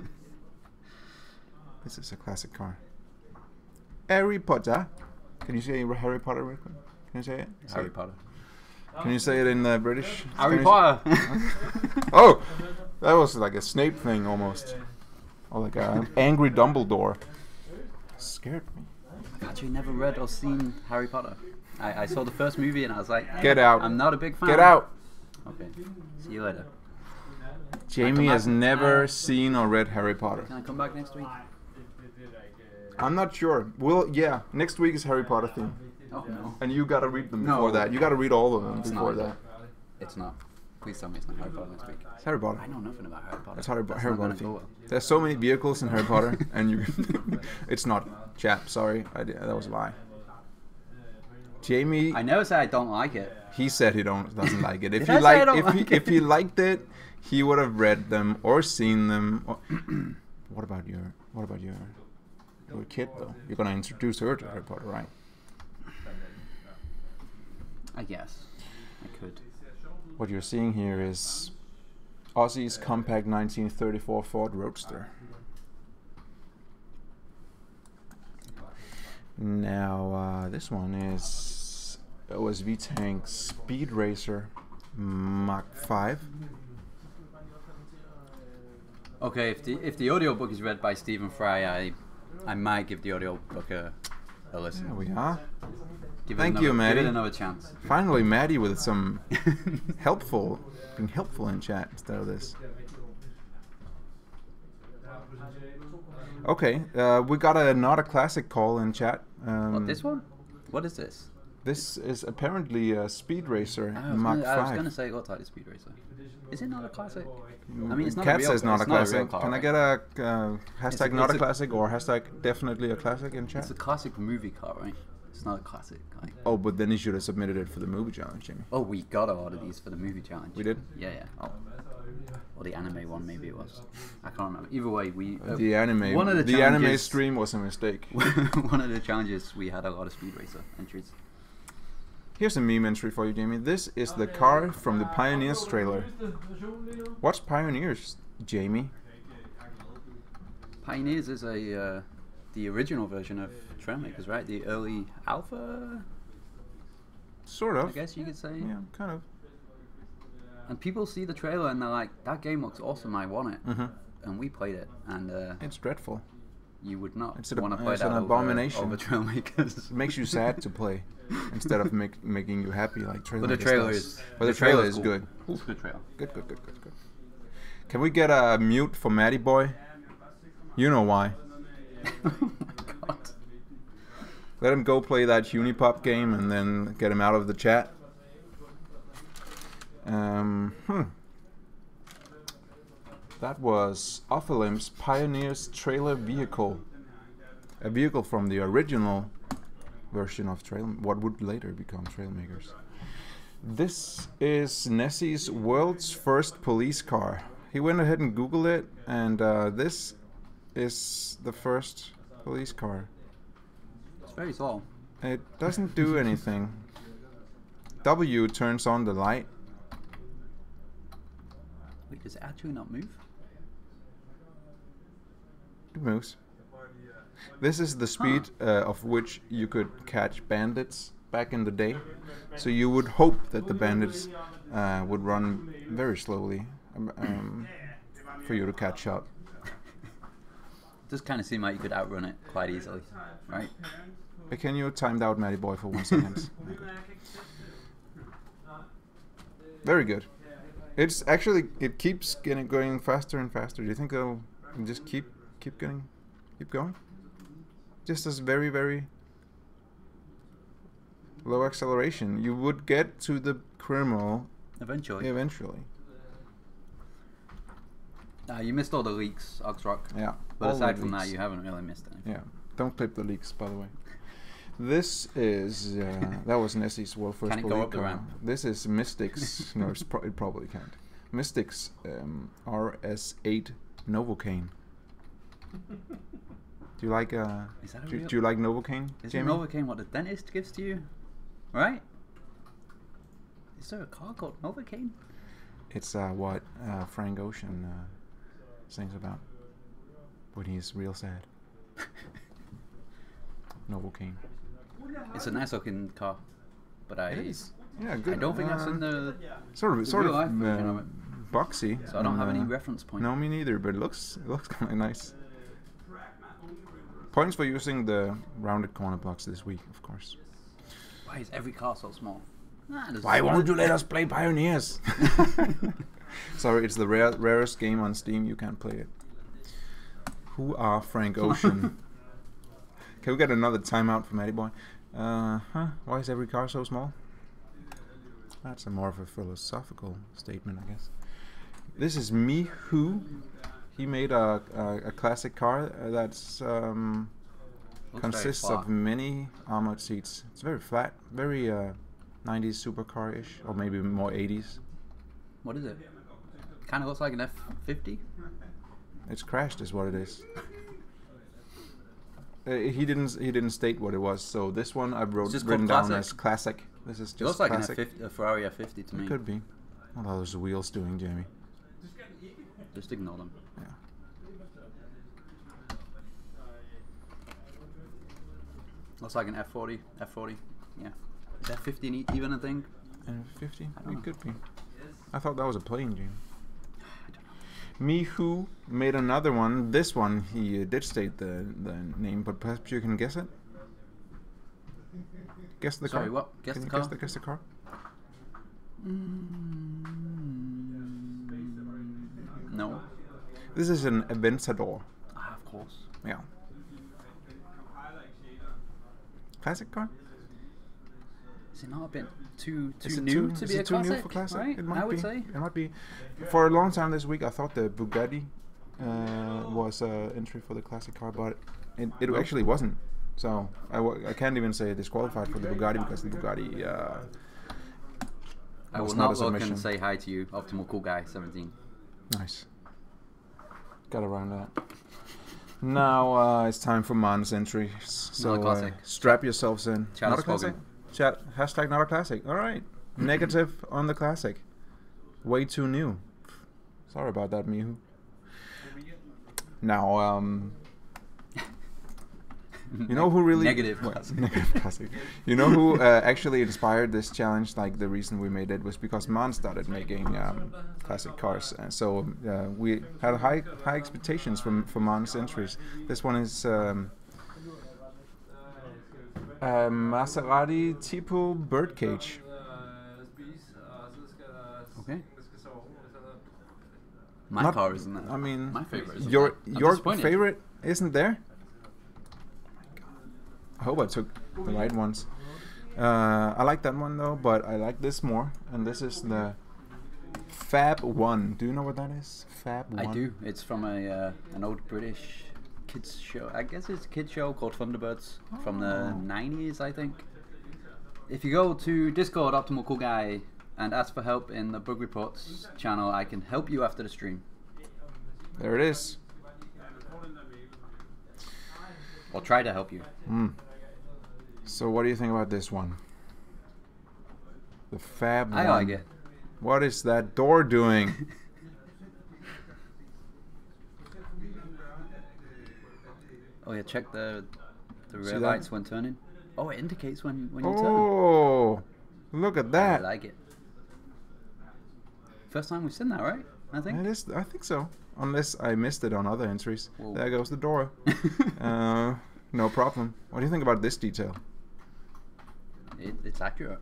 This is a classic car. Harry Potter. Can you say Harry Potter real quick? Can you say it? Harry Potter. Can you say it in British? Harry Spanish? Potter. Oh, that was like a Snape thing almost. Or like an angry Dumbledore. Scared me. I've actually never read or seen Harry Potter. I saw the first movie and I was like, Get out. I'm not a big fan. Get out. Okay. See you later. Jamie has never seen or read Harry Potter. Can I come back next week? I'm not sure. Next week is Harry Potter theme. Oh no. And you gotta read them No. before that. You gotta read all of them It's before not. that. It's not. Please tell me it's not Harry Potter next week. It's Harry Potter. I know nothing about Harry Potter. It's Harry That's Potter not gonna theme. go well. There's so many vehicles in Harry Potter, and you. It's not. Chap, sorry, that was a lie. Jamie, I never said I don't like it. he said he doesn't like it. If Did he I say I liked, don't if like he if he liked it, he would have read them or seen them. Or what about your kid though? You're gonna introduce her to Harry Potter, right? I guess I could. What you're seeing here is Aussie's compact 1934 Ford Roadster. Now this one is OSV Tank Speed Racer Mach 5. Okay, if the audiobook is read by Stephen Fry, I might give the audiobook a listen. There we are. Thank you, Maddie. Give it another chance. Finally, Maddie with some being helpful in chat instead of this. Okay, we got not a classic call in chat. What, this one? What is this? This is apparently a Speed Racer I Mach 5. was gonna say what type of Speed Racer? Is it not a classic? I mean, it's not Cat a real, says not a it's not classic. real car, Can I right? get a hashtag not it's a a- classic or hashtag definitely a classic in chat? It's a classic movie car, right? It's not a classic. Like, Oh, but then you should have submitted it for the movie challenge, Jimmy. oh, we got a lot of these for the movie challenge. We did? Yeah, yeah. Oh. Or the anime one, maybe it was. I can't remember. Either way, we The anime. one of the anime challenges- stream was a mistake. one of the challenges we had a lot of Speed Racer entries. Here's a meme entry for you, Jamie. This is the car from the Pioneers trailer. What's Pioneers, Jamie? Pioneers is a the original version of Trailmakers, right? The early alpha, Sort I of. guess you could say. Yeah, kind of. And people see the trailer and they're like, "That game looks awesome. I want it." Mm-hmm. And we played it, and It's dreadful. you would not It's an want to play it's that an abomination. over Trailmakers. It makes you sad to play instead of making you happy like Trailmakers But the trailer does. is. But the trailer is cool. good. It's a good trailer. Good. Can we get a mute for Matty Boy? You know why. Oh my god. Let him go play that Unipop game and then get him out of the chat. That was Ophilim's Pioneers trailer vehicle. A vehicle from the original version of what would later become Trailmakers. This is Nessie's world's first police car. He went ahead and Googled it, and this is the first police car. It's very small. It doesn't do anything. W turns on the light. Wait, does it actually not move? It moves. This is the speed of which you could catch bandits back in the day. So you would hope that the bandits would run very slowly for you to catch up. It does kind of seem like you could outrun it quite easily, right? Can you time out Matty Boy for 1 second? Very good. It's actually, it keeps going faster and faster. Do you think they'll just keep going? Just as very, very low acceleration. You would get to the criminal Eventually. eventually. You missed all the leaks, Oxrock. Yeah. But all aside the from that, leaks. you haven't really missed anything. Yeah. Don't clip the leaks, by the way. This is that was Nessie's world first Can it go police up the car. ramp? This is Mystics. No, it probably can't. Mystics RS8 Novocaine. Do you like Is that a do real? you like Novocaine, Is Jamie? Novocaine what the dentist gives to you? Right? Is there a car called Novocaine? It's what Frank Ocean sings about when he's real sad. Novocaine. It's a nice looking car, but It is. Yeah, good. I don't think that's in the sort of real life version of it. boxy. So I don't have any and, reference point. No, me neither. But it looks kind of nice. Points for using the rounded corner box this week, of course. Why is every car so small? Why won't you let us play Pioneers? Sorry, it's the rarest game on Steam. You can't play it. Who are Frank Ocean? Can we get another timeout from Matty Boy? Why is every car so small? That's more of a philosophical statement, I guess. This is Me Who. He made a classic car that's Looks Consists very of flat. many armored seats. It's very flat, very 90s supercar-ish, or maybe more 80s. What is it? Kind of looks like an F50. It's crashed, is what it is. He didn't state what it was, so this one I've just written called down as classic. This is It just looks like classic. a Ferrari F50 to me. It could be. What are those wheels doing, Jamie? Just ignore them. Yeah. Looks like an F40. F40. Yeah. Is F50 even a thing? And 50? I don't know. It could be. I thought that was a plane, Jamie. Mihu made another one. This one he did state the name, but perhaps you can guess it. Guess the Sorry, car. what? Guess Can the you car? guess the car? No. This is an Aventador. Ah, of course. Yeah. Classic car. Is it not a bit too Is it new to is be a it too classic? new for classic? Right? It might I would be. say. It might be. For a long time this week, I thought the Bugatti was entry for the classic car, but it actually wasn't. So I can't even say disqualified for the Bugatti because the Bugatti I was will not not a look submission. and say hi to you, Optimal Cool Guy 17. Nice. Got around that. Now it's time for Man's entries. So Not a classic. strap yourselves in. Chat Not is a classic. spoken. Chat hashtag not a classic. All right. Negative on the classic. Way too new. Sorry about that, Mihu. Now, you know who really Negative what? classic. Negative classic. You know who actually inspired this challenge? Like the reason we made it was because Man started making classic cars, and so we had high expectations for Man's entries. This one is Maserati Tipo Birdcage. Okay. My Not- car isn't that. I mean, my favorite. Isn't your that. I'm your disappointed. favorite isn't there. I hope I took the right ones. I like that one though, but I like this more. And this is the Fab One. Do you know what that is? Fab One. I do. It's from an old British kids show. I guess it's a kids show called Thunderbirds from the 90s, I think. If you go to Discord Optimal Cool Guy and ask for help in the Bug Reports channel, I can help you after the stream. There it is. Or try to help you. So what do you think about this one? The Fab I One. like it. What is that door doing? Oh yeah, check the See rear that? lights when turning. Oh, it indicates when you turn. Oh, look at I that. like it. First time we've seen that, right? I think. It is. I think so. Unless I missed it on other entries. Whoa. There goes the door. No problem. What do you think about this detail? It's accurate.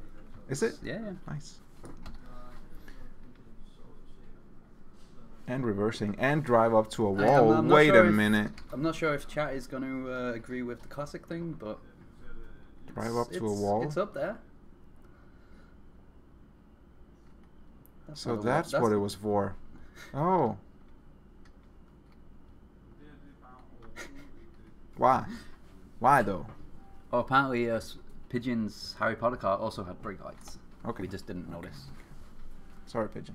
Is it? Yeah. Nice. And reversing and drive up to a wall. I'm not Wait sure a if- minute. I'm not sure if chat is going to agree with the classic thing, but Drive up to a it's- wall. It's up there. So not a that's what it was for. Oh. Why? Why though? Oh, apparently, Pigeon's Harry Potter car also had brake lights. Okay. We just didn't notice. Sorry, Pigeon.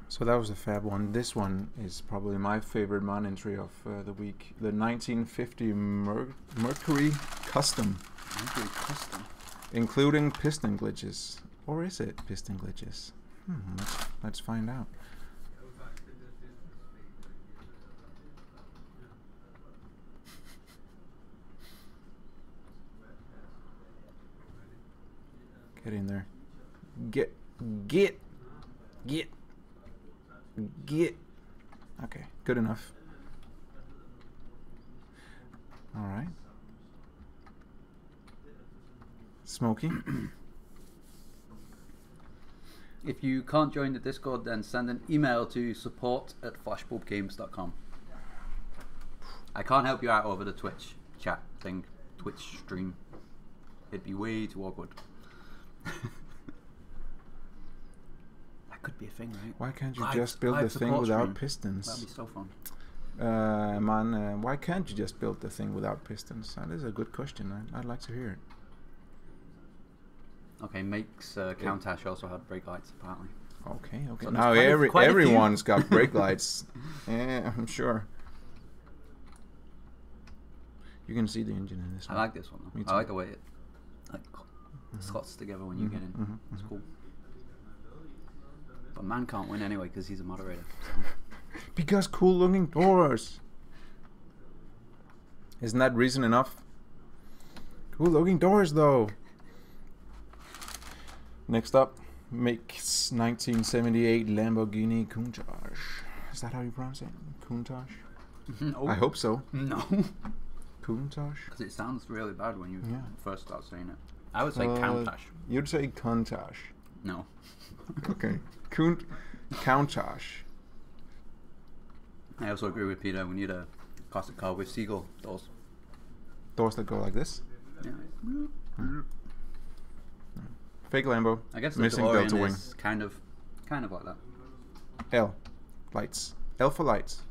So that was the Fab One. This one is probably my favorite man entry of the week. The 1950 Mercury Custom, Mercury Custom. including piston glitches. Or is it piston glitches? Let's find out. Get in there. Get. Okay, good enough. All right. Smokey. If you can't join the Discord, then send an email to support@flashbulbgames.com. I can't help you out over the Twitch chat thing, Twitch stream. It'd be way too awkward. That could be a thing, right? Why can't you Live- just build live the thing support without stream. pistons? That'd be so fun. Man, why can't you just build the thing without pistons? That is a good question. I'd like to hear it. Okay, makes Countach also had brake lights apparently. Okay. So now everyone's got brake lights. Yeah, I'm sure. You can see the engine in this one. I like this one though. I like the way it slots together when you get in. It's cool. But man can't win anyway because he's a moderator. So. Because cool looking doors. Isn't that reason enough? Cool looking doors though. Next up, makes 1978 Lamborghini Countach. Is that how you pronounce it? Countach? No. I hope so. No. Countach? Because it sounds really bad when you first start saying it. I would say Countach. You'd say Countach. No. Okay. Countach. I also agree with Peter. We need a classic car with seagull doors. Doors that go like this? Yeah. Fake Lambo. I guess the missing DeLorean delta wing. is kind of like that. L. Lights. L for lights.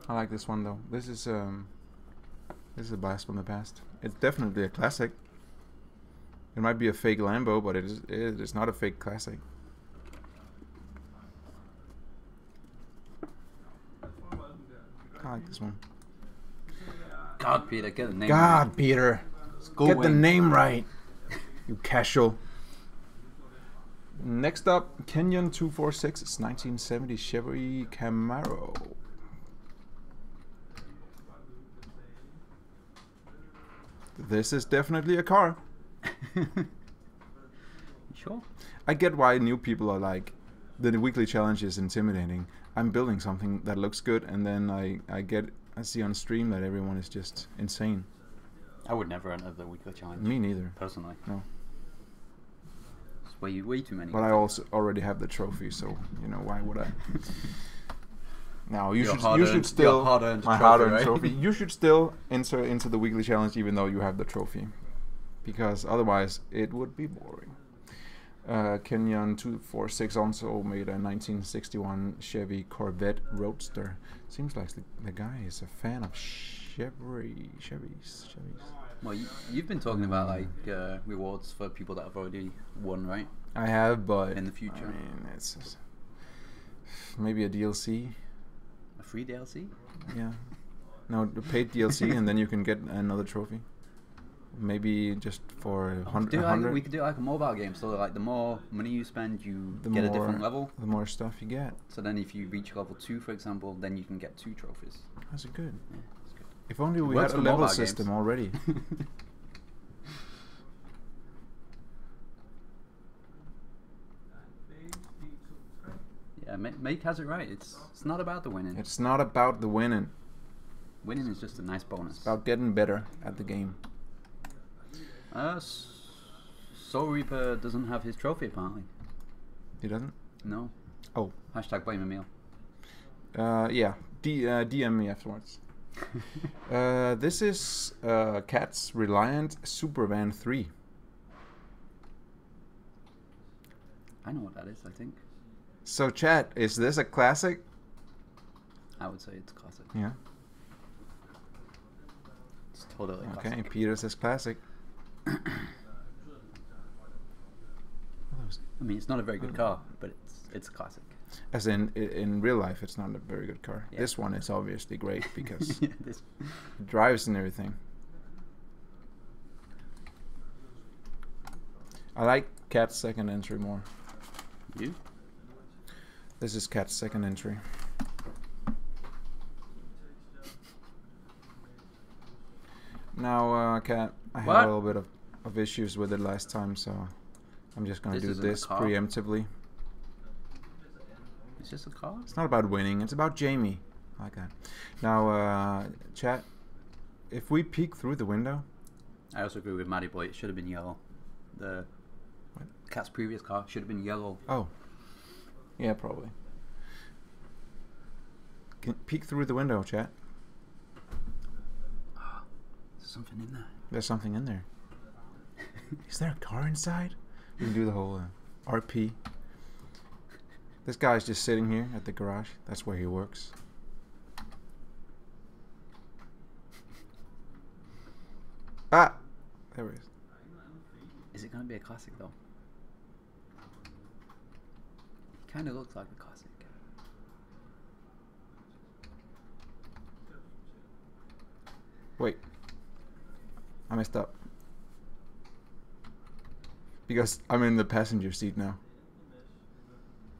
I like this one though. This is a blast from the past. It's definitely a classic. It might be a fake Lambo, but it is not a fake classic. I like this one. God, Peter, get the name God, right. Peter. Get the name right. You casual. Next up, Kenyon 246. It's 1970 Chevy Camaro. This is definitely a car. Sure. I get why new people are like, the weekly challenge is intimidating. I'm building something that looks good, and then I see on stream that everyone is just insane. I would never enter the weekly challenge. Me neither. Personally. No. It's way too many. But I also already have the trophy, so you know why would I? Now you should still my hard-earned trophy. You should still enter into the weekly challenge even though you have the trophy, because otherwise it would be boring. Kenyon 246 also made a 1961 Chevy Corvette Roadster. Seems like the guy is a fan of Chevys. Well, you've been talking about like rewards for people that have already won, right? I have, but in the future, I mean, it's maybe a DLC. A free DLC? Yeah. No, the paid DLC, and then you can get another trophy. Maybe just for 100. We could do like a mobile game. So like the more money you spend, you get a different level. The more stuff you get. So then, if you reach level 2, for example, then you can get 2 trophies. That's good. Yeah, that's good. If only we had a level system already. Yeah, Make has it right. It's not about the winning. It's not about the winning. Winning is just a nice bonus. It's about getting better at the game. Soul Reaper doesn't have his trophy apparently. He doesn't? No. Oh. Hashtag blame Emil. Yeah. DM me afterwards. This is Cat's Reliant Supervan 3. I know what that is, I think. So chat, is this a classic? I would say it's classic. Yeah. It's totally classic. Okay, Peter says classic. I mean, it's not a very good car, but it's a classic. As in real life, it's not a very good car. Yeah. This one is obviously great because it drives and everything. I like Cat's second entry more. You? This is Cat's second entry. Now, Cat, I had a little bit of issues with it last time, so I'm just going to do this preemptively. It's just a car? It's not about winning, it's about Jamie. I like that. Now, chat, if we peek through the window... I also agree with Matty Boy, it should have been yellow. The Cat's previous car should have been yellow. Oh. Yeah, probably. Can peek through the window, chat. Oh, there's something in there. There's something in there. Is there a car inside? We can do the whole RP. This guy's just sitting here at the garage. That's where he works. Ah! There it is. Is it going to be a classic though? Kind of looks like a classic. Wait. I messed up. Because I'm in the passenger seat now.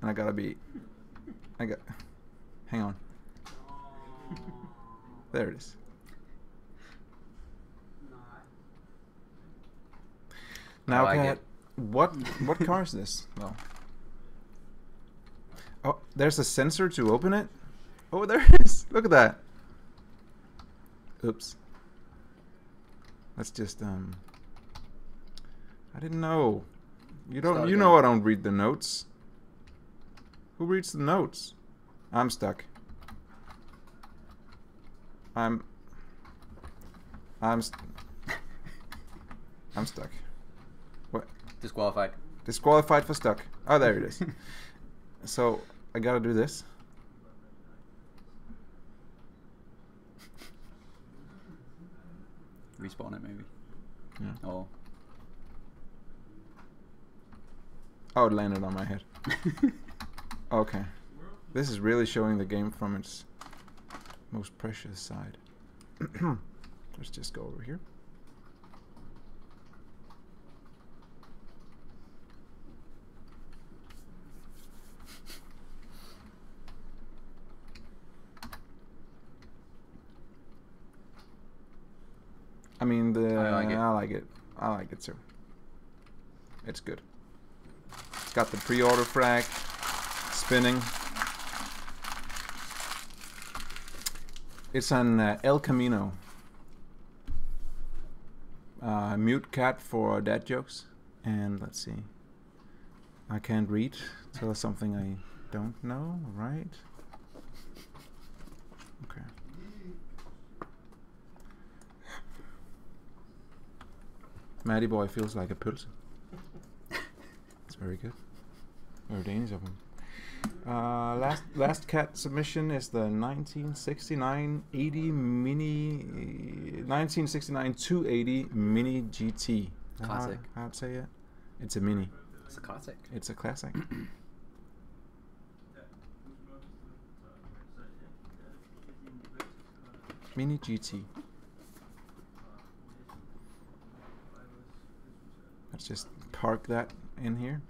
And I gotta be... Hang on. There it is. Now, I like Kat, what car is this, though? Oh, there's a sensor to open it? Oh, there it is. Look at that. Oops. Let's just, I didn't know. You know I don't read the notes. Who reads the notes? I'm stuck. I'm stuck. What? Disqualified. Disqualified for stuck. Oh, there it is. So, I gotta do this. Respawn it maybe. Yeah. Oh. Oh, it landed on my head. Okay. This is really showing the game from its most precious side. Let's just go over here. I mean, I like it. I like it too. It's good. It's got the pre-order frag spinning. It's an El Camino. Mute cat for dad jokes. And let's see. I can't read. Tell us something I don't know, right? Okay. Matty boy feels like a pølse. It's very good. Very Danish of him. Last cat submission is the 1969 280 Mini GT. Classic. How'd say it? It's a mini. It's a classic. It's a classic. Mini GT. Let's just park that in here.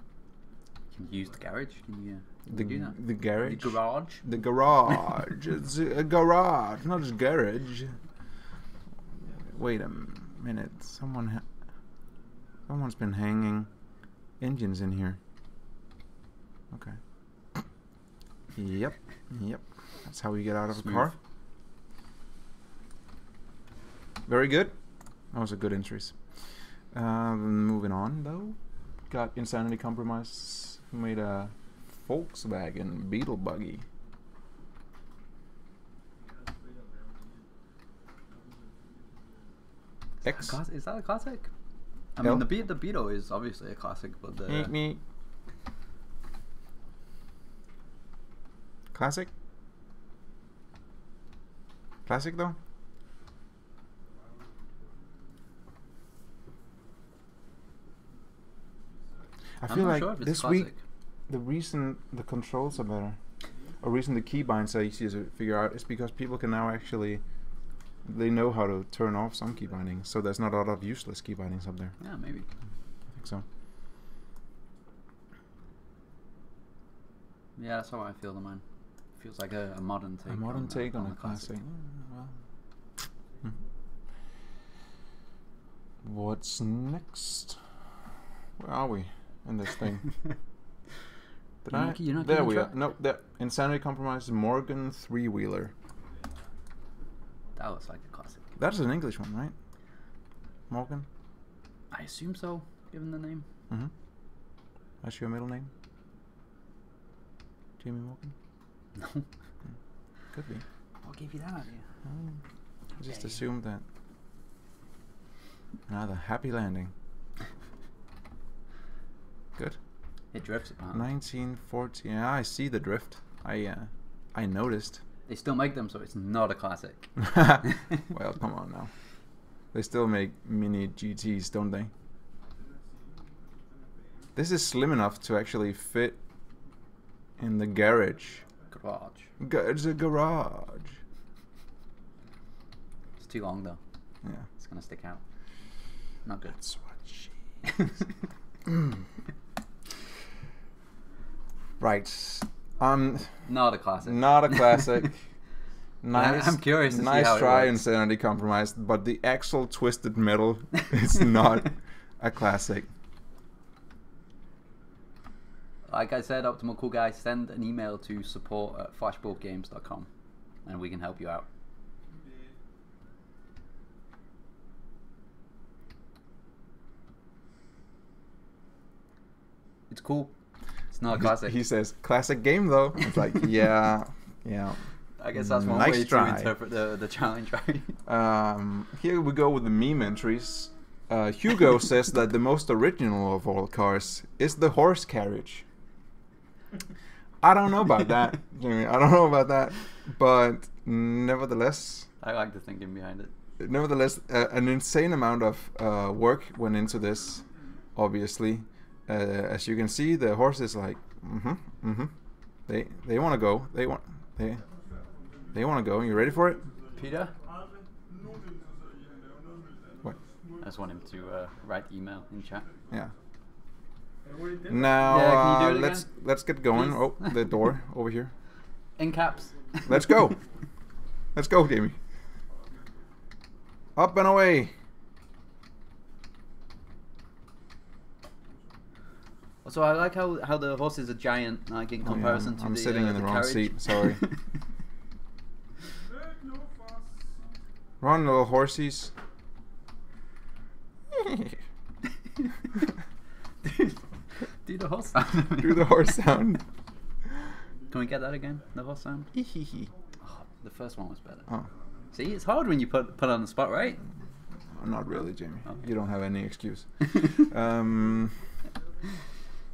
You can use the garage. Can you do that? The garage. The garage. The garage. It's a garage, not just garage. Wait a minute. Someone's been hanging engines in here. Okay. Yep. That's how we get out of a car. Very good. That was a good entries. Moving on though, got Insanity Compromise, who made a Volkswagen Beetle buggy. Is that a classic? I mean, the Beetle is obviously a classic, but the Classic though. I feel like this week, the reason the controls are better, or reason the keybinds are easier to figure out, is because people can now actually, they know how to turn off some key bindings, so there's not a lot of useless key bindings up there. Yeah, maybe. I think so. Yeah, that's how I feel the mine. Feels like a modern take. A modern take on a classic. Well. What's next? Where are we in this thing? There we are. No, there. Insanity Compromise Morgan 3-wheeler. That looks like a classic. That's an English one, right? Morgan? I assume so, given the name. Mm-hmm. That's your middle name? Jamie Morgan? No. Could be. What gave you that idea? I just assumed that. Another happy landing. Good. It drifts apart. 1940. Yeah, I see the drift. I noticed. They still make them, so it's not a classic. Well, come on now. They still make mini GTs, don't they? This is slim enough to actually fit in the garage. It's a garage. It's too long though. Yeah. It's gonna stick out. Not good. That's what she is. Right. Not a classic. Not a classic. Nice. I'm curious to see nice how try, it works. Insanity Compromised, but the axle twisted metal is not a classic. Like I said, Optimal Cool Guy, send an email to support@flashbulbgames.com and we can help you out. It's cool. It's not a classic. He says, classic game though. It's like, yeah. I guess that's one Nice way try. to interpret the challenge, right? Here we go with the meme entries. Hugo says that the most original of all cars is the horse carriage. I don't know about that, Jimmy. I don't know about that, but nevertheless, I like the thinking behind it. An insane amount of work went into this. Obviously, as you can see, the horse is like, They want to go. They want to go. You ready for it, Peter? What? I just want him to write the email in chat. Yeah. Now Yeah, can you do it let's get going. Please? Oh, the door over here. In caps. Let's go. Let's go, Jamie. Up and away. So I like how the horse is a giant, like in comparison to I'm the sitting in the wrong carriage. seat. Sorry. Run, little horsies. Do the horse sound. Do the horse sound. Can we get that again? The horse sound. Oh, the first one was better. Oh, See, it's hard when you put on the spot, right? not really, Jamie. Okay. You don't have any excuse.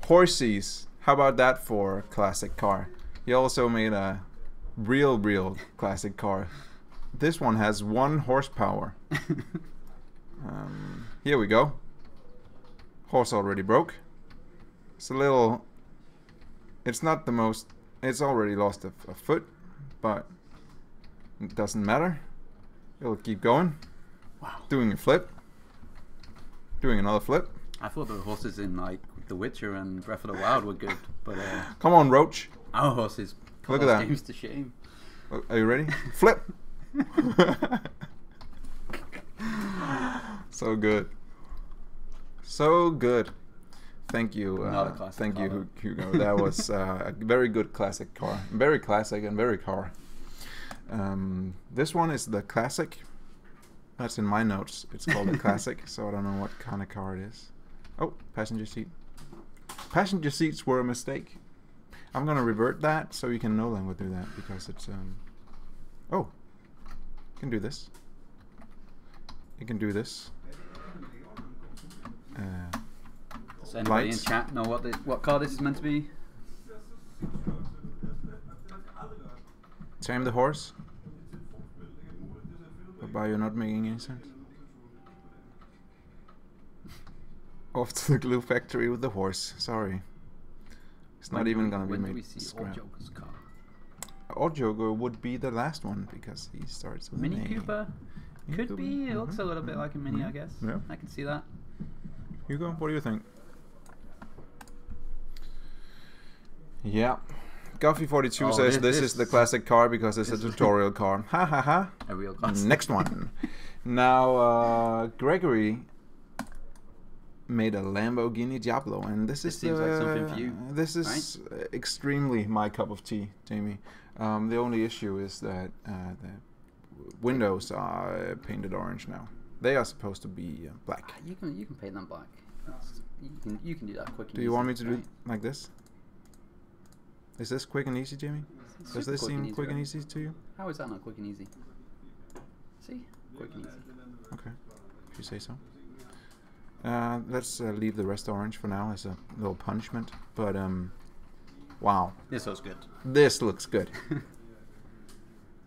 Horsies. How about that for classic car? He also made a real classic car. This one has 1 horsepower. Here we go. Horse already broke. It's a little... It's not the most... It's already lost a foot, but it doesn't matter. It'll keep going. Wow. Doing a flip. Doing another flip. I thought the horses in like The Witcher and Breath of the Wild were good, but Come on, Roach. our horses put Look at those that. games to shame. Are you ready? Flip! So good. So good. Thank you. Not a classic thank car, you, Hugo. That was a very good classic car. Very classic and very car. This one is the classic. That's in my notes. It's called a classic, so I don't know what kind of car it is. Oh, passenger seat. Passenger seats were a mistake. I'm gonna revert that so you can no longer do that because it's oh, you can do this. You can do this. Does anybody Lights. in chat know what car this is meant to be? Tame the horse. Whereby you're not making any sense. Off to the glue factory with the horse. Sorry. It's not even gonna be when do made we see scrap. Old Joker's car? Odd Joker would be the last one because he starts with Mini an A. Cooper? Mini Could Cooper, be. It looks a little bit like a Mini, I guess. Yeah. I can see that. Hugo, what do you think? Yeah. Guffy42 Oh, says this is this- the classic car because it's a this is- tutorial car. Ha ha ha. A real classic. Next one. Now, Gregory made a Lamborghini Diablo, and this is seems like something for you, This is extremely my cup of tea, Jamie. The only issue is that the windows are painted orange now. They are supposed to be black. You can paint them black. You can do that quick. Do you want me to do it like this? Is this quick and easy, Jamie? Does this seem quick and easy to you? How is that not quick and easy? See, quick and easy. Okay, if you say so. Let's leave the rest orange for now as a little punishment. But wow, This looks good. this looks good,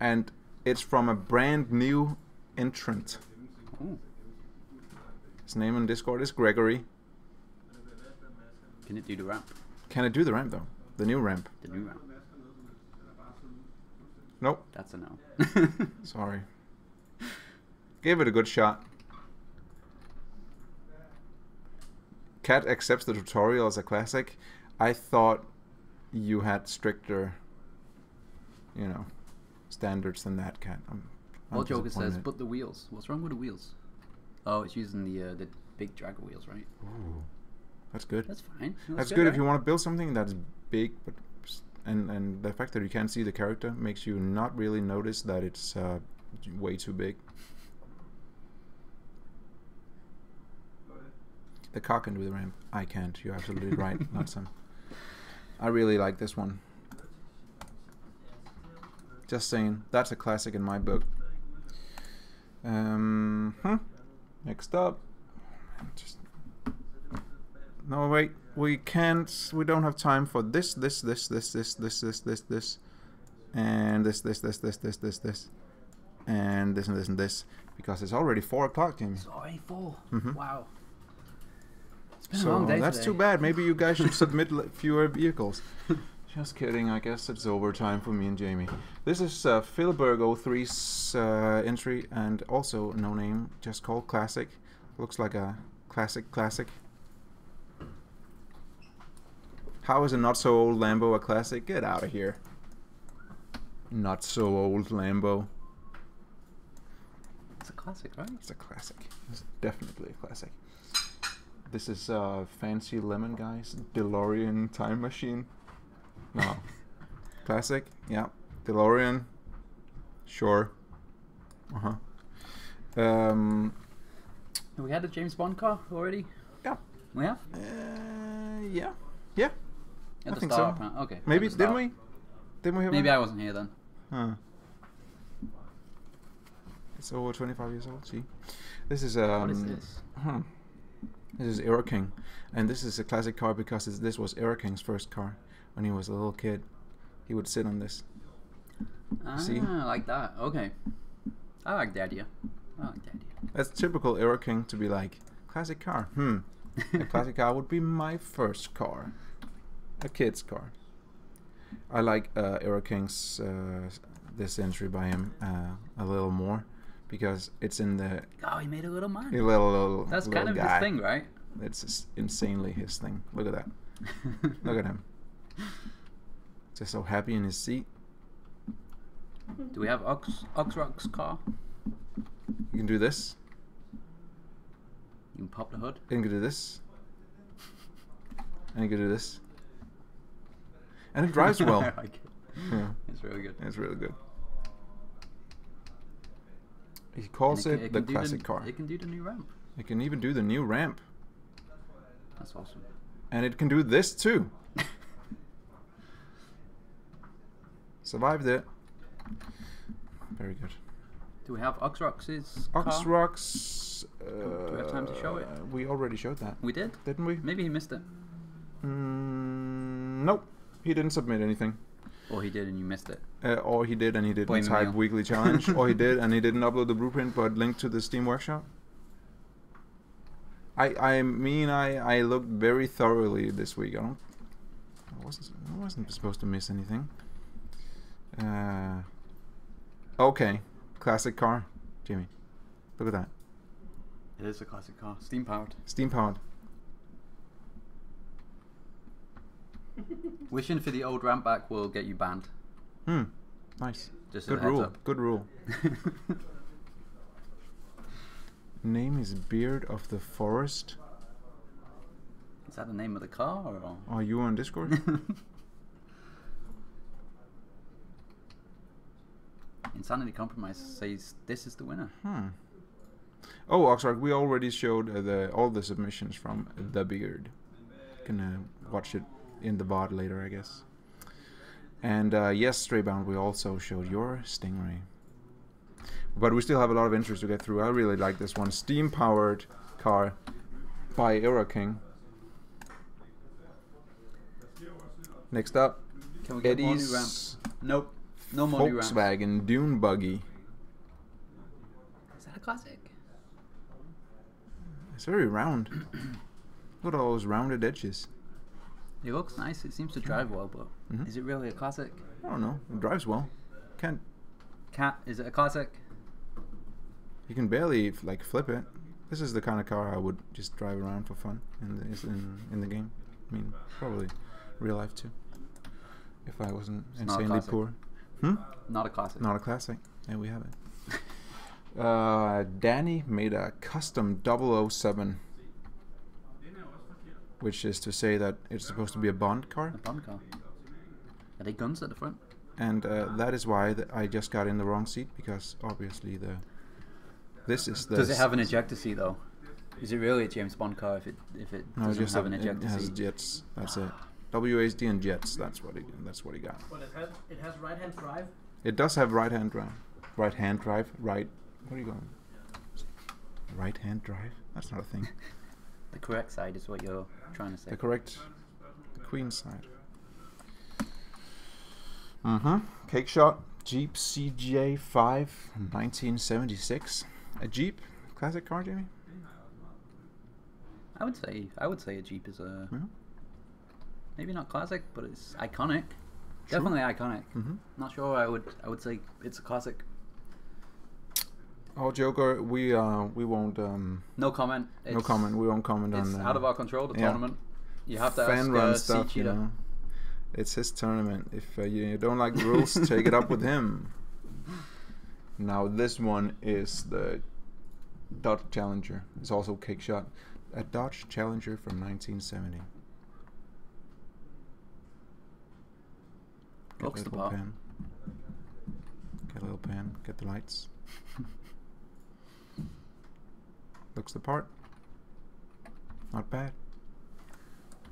and it's from a brand new entrant. Ooh. His name on Discord is Gregory. Can it do the ramp? Can it do the ramp though? The new ramp? The new ramp. Nope. That's a no. Sorry. Give it a good shot. Cat accepts the tutorial as a classic. I thought you had stricter, you know, standards than that, Cat. Well, Joker says, but the wheels. What's wrong with the wheels? Oh, it's using the big dragger wheels, right? Ooh, that's good. That's fine. That's good if you want to build something that's big, but and the fact that you can't see the character makes you not really notice that it's way too big. The car can do the ramp. I can't. You're absolutely right, Natsan. I really like this one. Just saying, that's a classic in my book. Next up. No, wait. We can't. We don't have time for this, and this, and this, because it's already 4 o'clock, Jimmy. It's already 4. Wow. So that's too bad. Maybe you guys should submit fewer vehicles. Just kidding. I guess it's overtime for me and Jamie. This is Philberg03's entry, and also no name, just called Classic. Looks like a classic. How is a not so old Lambo a classic? Get out of here. Not so old Lambo. It's a classic, right? It's a classic. It's definitely a classic. This is Fancy Lemon Guys DeLorean Time Machine. No. Classic? Yeah. DeLorean. Sure. We had a James Bond car already? Yeah. We have? Yeah. At I the think start, so. Okay. Maybe, didn't we? Didn't we have Maybe one? I wasn't here then. Huh. It's over 25 years old, see? This is What is this? This is Era King, and this is a classic car because this was Era King's first car when he was a little kid. He would sit on this. See? Like that. Okay. I like the idea. That's typical Era King to be like, classic car. A classic car would be my first car. A kid's car. I like Era King's this entry by him a little more because it's in the. Oh, he made a little man. That's little kind of guy. his thing, right? It's insanely his thing. Look at that. Look at him. Just so happy in his seat. Do we have Oxrock's car? You can do this. You can pop the hood. You can do this. And you can do this. And it drives well. I like it. Yeah. It's really good. It's really good. He calls it the classic car. It can do the new ramp. It can even do the new ramp. That's awesome. And it can do this too. Survived it. Very good. Do we have Oxrock's car? Oxrock's. Do we have time to show it? We already showed that. We did? Didn't we? Maybe he missed it. Nope. He didn't submit anything. Or he did and you missed it. Or he did and he didn't Blame type me. weekly challenge. Or he did and he didn't upload the blueprint but linked to the Steam workshop. I mean I looked very thoroughly this week. I wasn't supposed to miss anything. Okay. Classic car. Jamie. Look at that. It is a classic car. Steam powered. Steam powered. Wishing for the old ramp back will get you banned. Nice. Just Good as a heads rule. up. Good rule. Name is Beard of the Forest. Is that the name of the car or? Are you on Discord? Insanity Compromise says this is the winner. Oh, Oxrock, we already showed all the submissions from the Beard. You can watch it in the VOD later, I guess. And yes, Straybound, we also showed your Stingray. But we still have a lot of entries to get through. I really like this one. Steam-powered car by Era King. Next up, Can we get more new Eddie's ramps? Nope. No more new ramps. Volkswagen Dune Buggy. Is that a classic? It's very round. Look at all those rounded edges. It looks nice. It seems to drive well, but is it really a classic? I don't know. It drives well. Can't. Is it a classic? You can barely like flip it. This is the kind of car I would just drive around for fun in the game. I mean, probably real life too. If I wasn't insanely poor. Not a classic. Not a classic. There we have it. Danny made a custom 007, which is to say that it's supposed to be a Bond car. A Bond car. Are they guns at the front? And that is why I just got in the wrong seat, because obviously this is the. Does it have an ejector seat though? Is it really a James Bond car if it doesn't have an ejector seat? It has jets. That's it. WASD and jets. That's what he got. But it has right-hand drive. It does have right-hand drive. Right-hand drive. Right. What are you going? Right-hand drive. That's not a thing. The correct side is what you're trying to say. The Queen side. Cake Shot Jeep CJ5 1976. A Jeep classic car, Jamie? I would say a Jeep is a maybe not classic, but it's iconic. True. Definitely iconic. Not sure. I would say it's a classic. Oh, Joker, we won't. No comment. No comment. We won't comment on. It's out of our control. The tournament. You have to fan run ask stuff. You know, it's his tournament. If you don't like the rules, take it up with him. Now this one is the Dodge Challenger. It's also Cake Shot. A Dodge Challenger from 1970. Looks the part. Pen. Get a little pen. Get the lights. Looks the part. Not bad.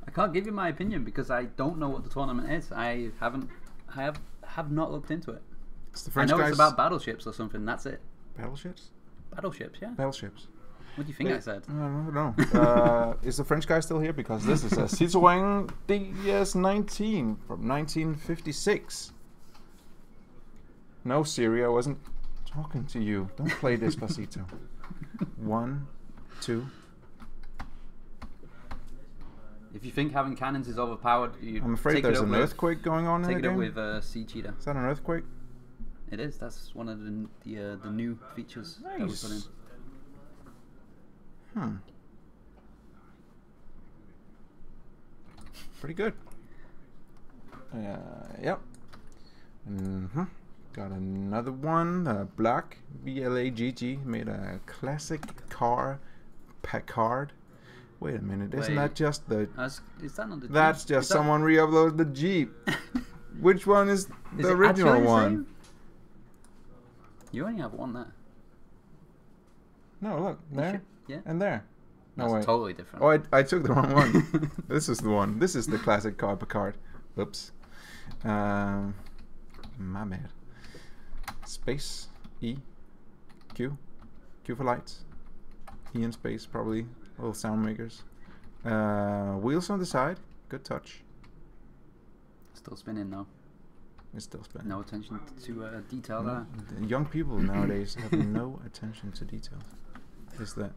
I can't give you my opinion because I don't know what the tournament is. I have not looked into it. It's the French I know guys. it's about battleships or something. That's it. Battleships? Battleships, yeah. Battleships. What do you think I said? I don't know. Is the French guy still here? Because this is a Citroën DS19 from 1956. No, Siri, I wasn't talking to you. Don't play Despacito. 1, 2. If you think having cannons is overpowered, I'm afraid there's an earthquake going on in the game. Take it up with Sea Cheetah. Is that an earthquake? It is. That's one of the new features that we put in. Pretty good. Yep. Got another one. Black BLAGG made a classic car Packard. Wait a minute, isn't that just the? Is that not the? That's Jeep? just someone re-uploaded the Jeep. Which one is the original one? You only have one there. No, look there. Yeah. And there. No, That's wait. totally different. Oh, I took the wrong one. This is the one. This is the classic car Packard. Oops. My bad. Space. E. Q. Q for lights. E in space, probably. Little sound makers. Wheels on the side. Good touch. Still spinning though. It's still spinning. No attention to detail there. Young people nowadays have no attention to details. Where's that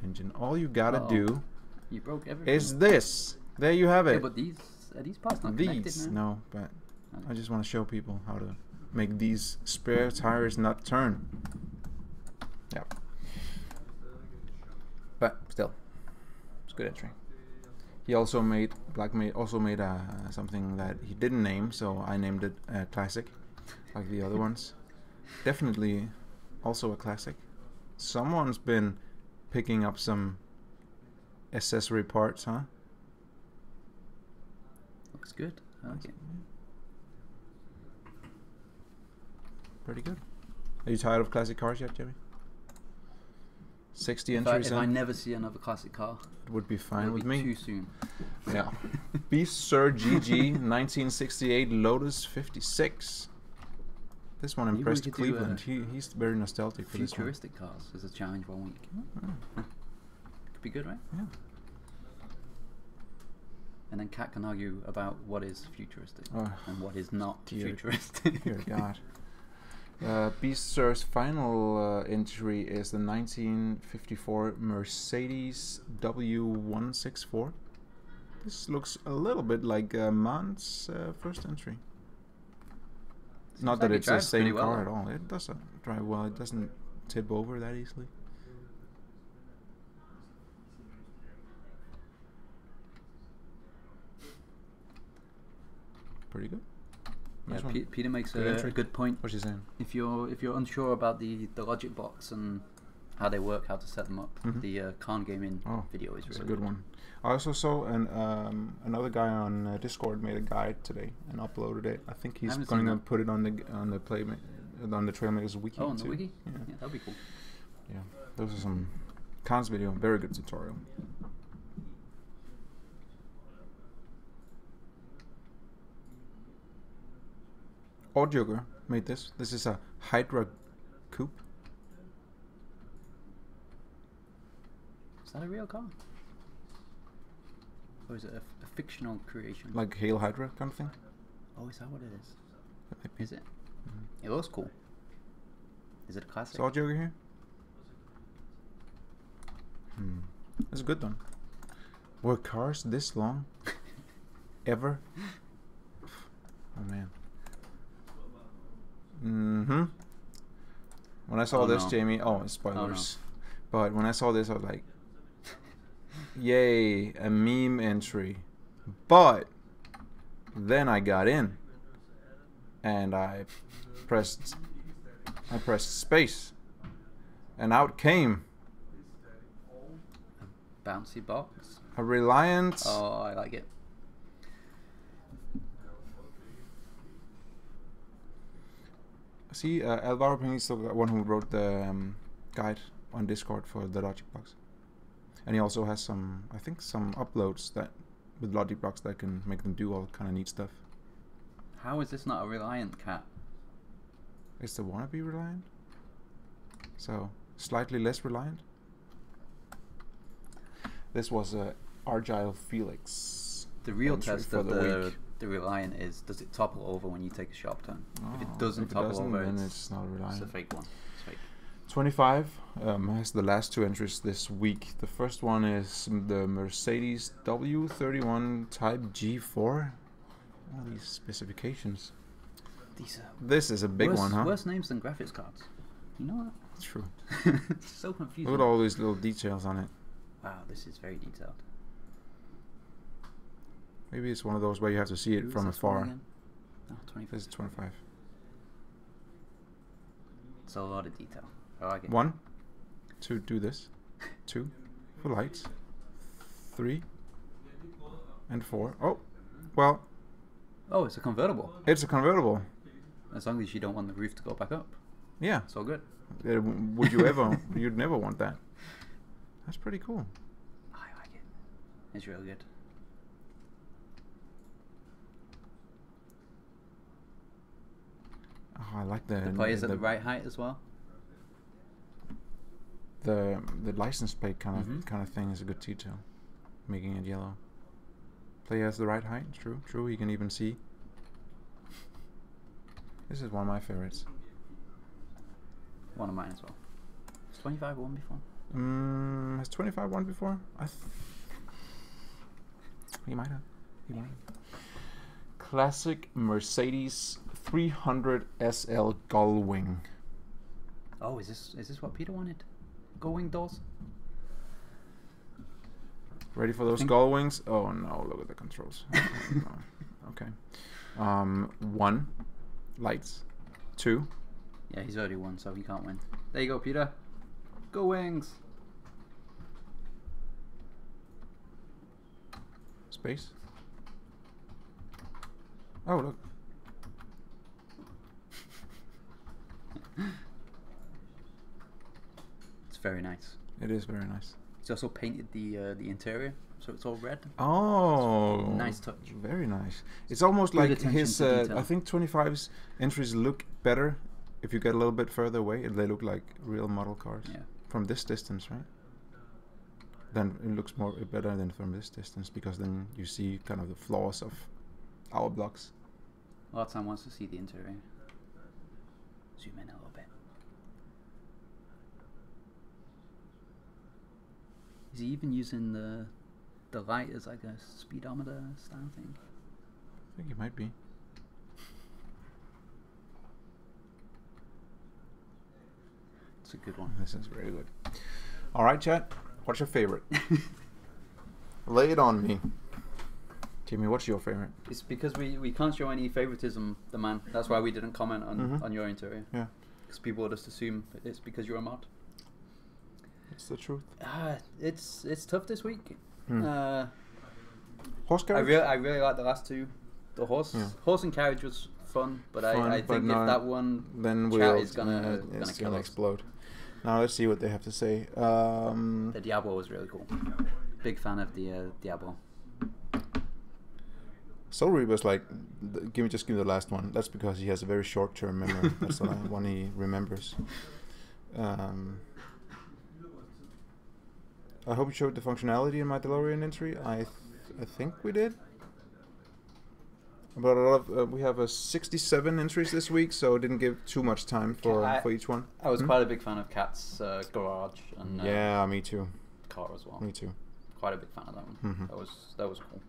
engine? All you gotta do you broke everything. is this. There you have it. Yeah, but these parts not connected, man. No, but I just want to show people how to make these spare tires not turn. Yep. But still, it's good entry. He also made something that he didn't name, so I named it Classic, like the other ones. Definitely, also a classic. Someone's been picking up some accessory parts, huh? Looks good. I like it. Pretty good. Are you tired of classic cars yet, Jerry? 60 entries if I never see another classic car, it would be fine with be me. Too soon. Yeah. Beast Sir GG 1968 Lotus 56. This one impressed Cleveland. He's very nostalgic for this one. Futuristic cars as a challenge for 1 week. Could be good, right? Yeah. And then Kat can argue about what is futuristic and what is not dear, futuristic. Dear God. Beast's final entry is the 1954 Mercedes W164. This looks a little bit like Mann's first entry. Not that it's the same car at all. It doesn't drive well. It doesn't tip over that easily. Pretty good. Nice one. Peter makes a good point. What's he saying? If you're unsure about the logic box and how they work, how to set them up, the Khan Gaming video is really a good one. I also saw another guy on Discord made a guide today and uploaded it. I think he's going to put it on the Trailmakers wiki. Oh, on the too. wiki? Yeah, that'd be cool. Yeah, those are some Khan's video. Very good tutorial. Audioger made this. This is a Hydra coupe. Is that a real car? Or is it a fictional creation? Like Hail Hydra kind of thing? Oh, is that what it is? Is it? It looks cool. Is it a classic? Is Audioger here? That's a good one. Were cars this long? Ever? Oh man. When I saw this, Jamie, spoilers. But when I saw this, I was like, yay, a meme entry. But then I got in and I pressed space and out came a bouncy box. A Reliant. Oh, I like it. See, Alvaro Pin's the one who wrote the guide on Discord for the logic box, and he also has some, I think, some uploads that with logic blocks that can make them do all kind of neat stuff. How is this not a Reliant cat? It's the wannabe Reliant, so slightly less Reliant. This was a Argyle Felix. The real test of the Reliant is, does it topple over when you take a sharp turn? If it doesn't topple over, then it's not a Reliant. It's a fake one. It's fake. 25 has the last two entries this week. The first one is the Mercedes W31 Type G4. All these specifications. This is a big one, huh? Worse names than graphics cards. You know that? It's true. It's so confusing. Look at all these little details on it. Wow, this is very detailed. Maybe it's one of those where you have to see it from afar. Oh, 25. This is 25. It's a lot of detail. I like it. 1 to do this. 2 for lights. 3 and 4. Oh, well. Oh, it's a convertible. It's a convertible. As long as you don't want the roof to go back up. Yeah. It's all good. Would you ever? You'd never want that. That's pretty cool. I like it. It's real good. Oh, I like the players at the right height as well. The license plate kind of thing is a good detail, making it yellow. Player has the right height. True. You can even see. This is one of my favorites. One of mine as well. Has 25 won before? Has 25 won before? He might have. Classic Mercedes 300 SL Gullwing. Oh, is this what Peter wanted? Gullwing doors? Ready for those Gullwings? Oh no! Look at the controls. No. Okay. 1 lights. 2. Yeah, he's already won, so he can't win. There you go, Peter. Go Wings. Space. Oh, look. It's very nice. It is very nice. He's also painted the interior, so it's all red. Oh, nice touch. Very nice. It's almost Good like his. I think 25's entries look better if you get a little bit further away. They look like real model cars. Yeah. From this distance, right? Then it looks more better than from this distance, because then you see kind of the flaws of our blocks. A lot of time wants to see the interior. zoom in a little bit. Is he even using the light as like a speedometer style thing? I think he might be. It's a good one. This is very good. All right, chat. What's your favorite? Lay it on me. Jimmy, what's your favorite? It's because we can't show any favoritism, the man. That's why we didn't comment on your interior. Yeah. Because people would just assume it's because you're a mod. It's the truth. It's tough this week. Horse carriage? I really like the last two. The horse and carriage was fun, but I think if that one then chat is gonna kill us. Explode. Now let's see what they have to say. The Diablo was really cool. Big fan of the Diablo. Soul Reaper's like, give me the last one. That's because he has a very short-term memory. That's the one he remembers. I hope you showed the functionality in my DeLorean entry. I think we did. But a lot of we have 67 entries this week, so it didn't give too much time for each one. I was quite a big fan of Cat's garage and yeah, me too. Car as well. Me too. Quite a big fan of that one. That was cool.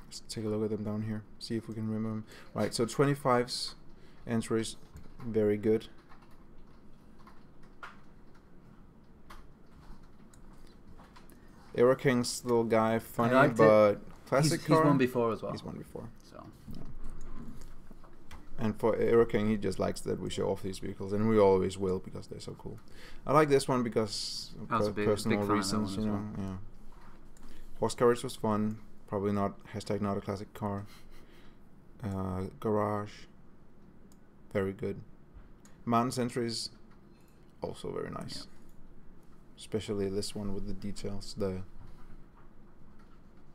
Let's take a look at them down here. See if we can remember them. Right, so 25's entries, very good. Era King's little guy, funny, but classic car. He's won before as well. He's won before. So. Yeah. And for Era King, he just likes that we show off these vehicles, and we always will because they're so cool. I like this one because personal reasons, you know. Yeah. Horse carriage was fun. Probably not not a classic car. Garage, very good. Mountain entries, also very nice. Yeah. Especially this one with the details, the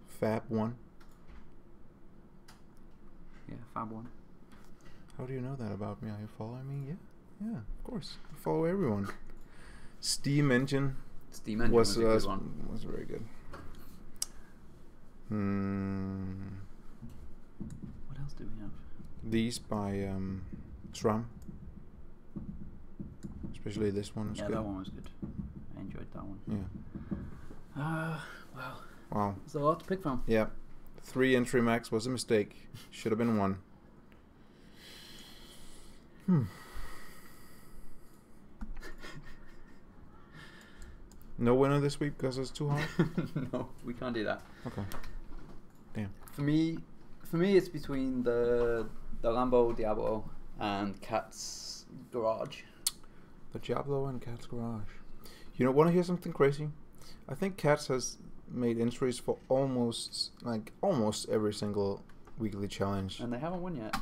Fab one. Yeah, Fab one. How do you know that about me? Are you following me? Yeah, of course. I follow everyone. Steam Engine. Steam Engine was a good one. Was very good. What else do we have? These by Tram. Especially this one was good. Yeah, that one was good. I enjoyed that one. Yeah. Wow. There's a lot to pick from. Yeah. 3 entry max was a mistake. Should have been 1. No winner this week because it's too hard? No, we can't do that. Okay. Damn. For me it's between the Lambo Diablo and Cat's Garage. The Diablo and Cat's Garage. You know, want to hear something crazy? I think Cat's has made entries for almost every single weekly challenge. And they haven't won yet.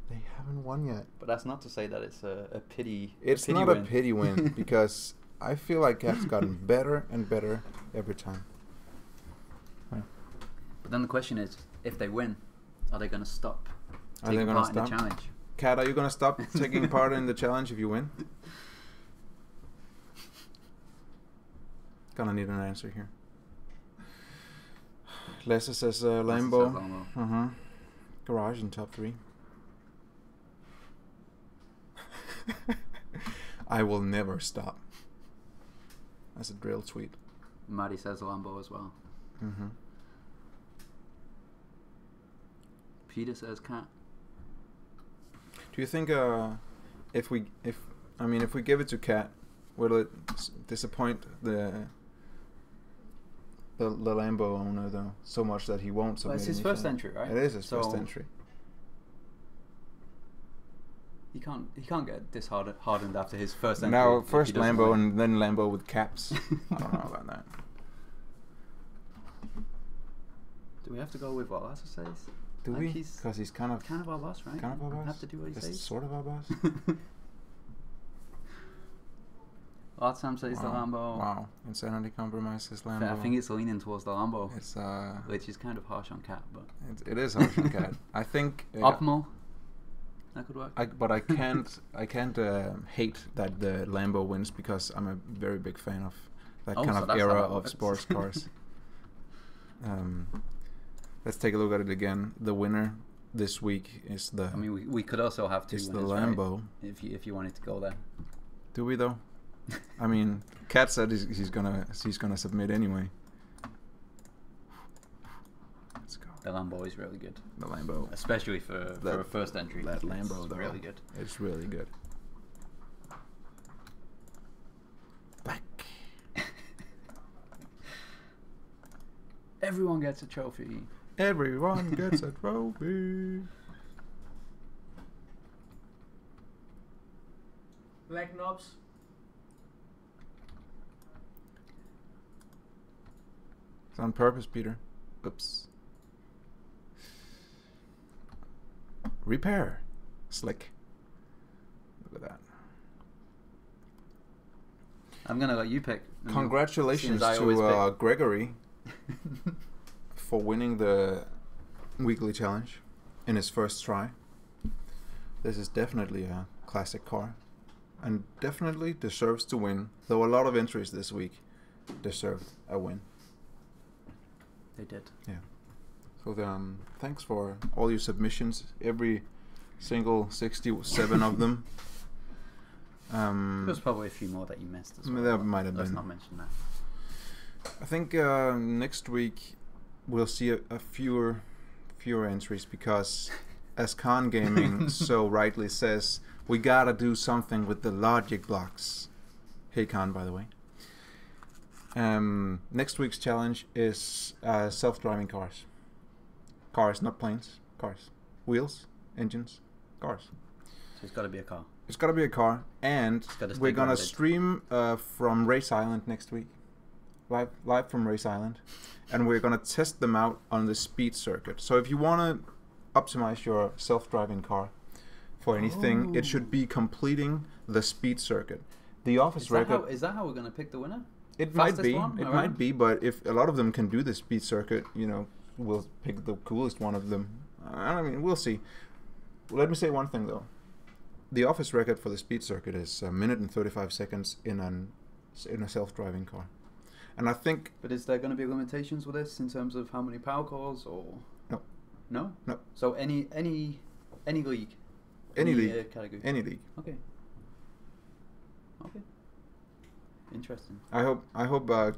They haven't won yet. But that's not to say that it's a pity. It's a pity not win. a pity win because I feel like Cat's gotten better and better every time. Right. But then the question is, if they win, are they going to stop Are they taking gonna part in the stop? challenge? Cat, are you gonna stop taking part in the challenge if you win? Gonna need an answer here. Lasse says Lambo. Garage in top 3. I will never stop. That's a drill tweet. Maddie says Lambo as well. Peter says Cat. Do you think if we give it to Cat, will it disappoint the Lambo owner though so much that he won't submit? Well, it's his first entry, right? It is his first entry. He can't get disheartened after his first entry. Now first Lambo and then Lambo with caps. I don't know about that. Do we have to go with what Lasse says? Do we? Because he's kind of our boss, right? Kind of our boss. Have to do what he says. Sort of our boss. Last time says the Lambo. Wow, Insanity compromises Lambo. I think it's leaning towards the Lambo. It's which is kind of harsh on Cat, but it is harsh on Cat. I think optimal. That could work. But I can't hate that the Lambo wins because I'm a very big fan of that kind of era of sports cars. Let's take a look at it again. The winner this week is the. I mean, we could also have two it's the winners, right? Lambo. If you wanted to go there. Do we though? I mean, Kat said he's gonna submit anyway. Let's go. The Lambo is really good. The Lambo. Especially for a first entry. That Lambo, it's though, really good. It's really good. Back. Everyone gets a trophy. Everyone gets a trophy. Black knobs. It's on purpose, Peter. Oops. Repair. Slick. Look at that. I'm gonna let you pick. Congratulations I always to pick. Gregory for winning the weekly challenge in his first try. This is definitely a classic car and definitely deserves to win, though a lot of entries this week deserved a win. They did. Yeah. So thanks for all your submissions, every single 67 of them. There's probably a few more that you missed as well. There might have Let's been. not mention that. I think next week we'll see a fewer entries because, as Khan Gaming so rightly says, we gotta do something with the logic blocks. Hey Khan, by the way. Next week's challenge is self-driving cars. Cars, not planes. Cars. Wheels, engines, cars. So it's got to be a car. It's got to be a car, and we're gonna stream from Race Island next week, live from Race Island, and we're gonna test them out on the speed circuit. So if you wanna optimize your self-driving car for anything, it should be completing the speed circuit. The office record. Is that how we're gonna pick the winner? It might Fastest be. one It around? might be, but if a lot of them can do the speed circuit, we'll pick the coolest one of them. I mean, we'll see. Let me say one thing though. The office record for the speed circuit is 1 minute and 35 seconds in a self-driving car, and I think. But is there going to be limitations with this in terms of how many power cores or? No. No. No. So any league. Any league. Category. Any league. Okay. Okay. Interesting. I hope,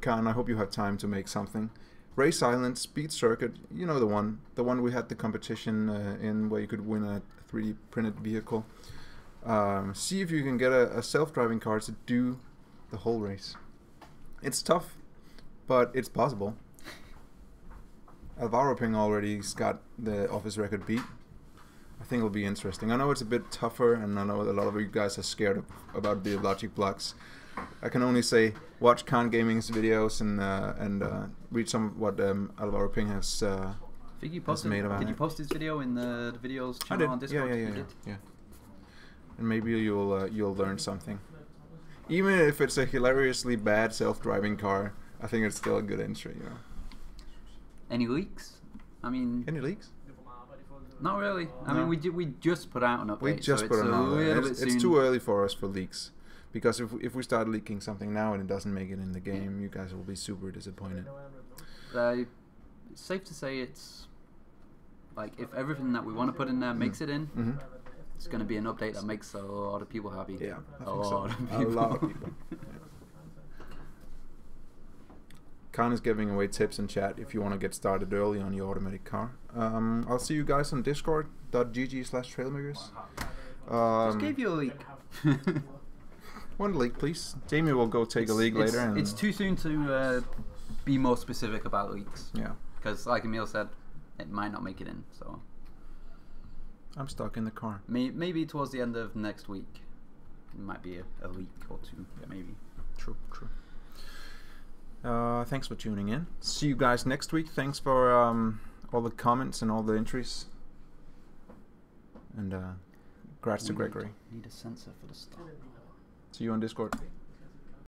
Khan. I hope you have time to make something. Race Island speed circuit. You know the one we had the competition in where you could win a 3D printed vehicle. See if you can get a self-driving car to do the whole race. It's tough, but it's possible. Alvaro Ping already's got the office record beat. I think it'll be interesting. I know it's a bit tougher, and I know a lot of you guys are scared about the logic blocks. I can only say watch Khan Gaming's videos and read some of what Alvaro Ping has I think you posted. made about Did you it. post this video in the videos I channel did. on Discord? You Yeah. did? Yeah. And maybe you'll learn something. Even if it's a hilariously bad self-driving car, I think it's still a good entry. Any leaks? I mean, Any leaks? not really. I No. mean, we just put out an update. We just so put it's it a on. little bit It's soon. too early for us for leaks, because if we start leaking something now and it doesn't make it in the game, you guys will be super disappointed. It's safe to say it's like if everything that we want to put in there makes it in, Mm-hmm. it's going to be an update that makes a lot of people happy. Yeah, I a think so. lot of A people. lot of people. Yeah. Khan is giving away tips in chat if you want to get started early on your automatic car. I'll see you guys on discord.gg/trailmakers. Just gave you a leak. One league, please. Jamie will go take a league later. And It's too soon to be more specific about leaks. yeah, Because, like Emil said, it might not make it in. So I'm stuck in the car. maybe towards the end of next week, it might be a leak or two. Yeah. Maybe. True. Thanks for tuning in. See you guys next week. Thanks for all the comments and all the entries. And congrats to Gregory. Need a sensor for the start. See you on Discord.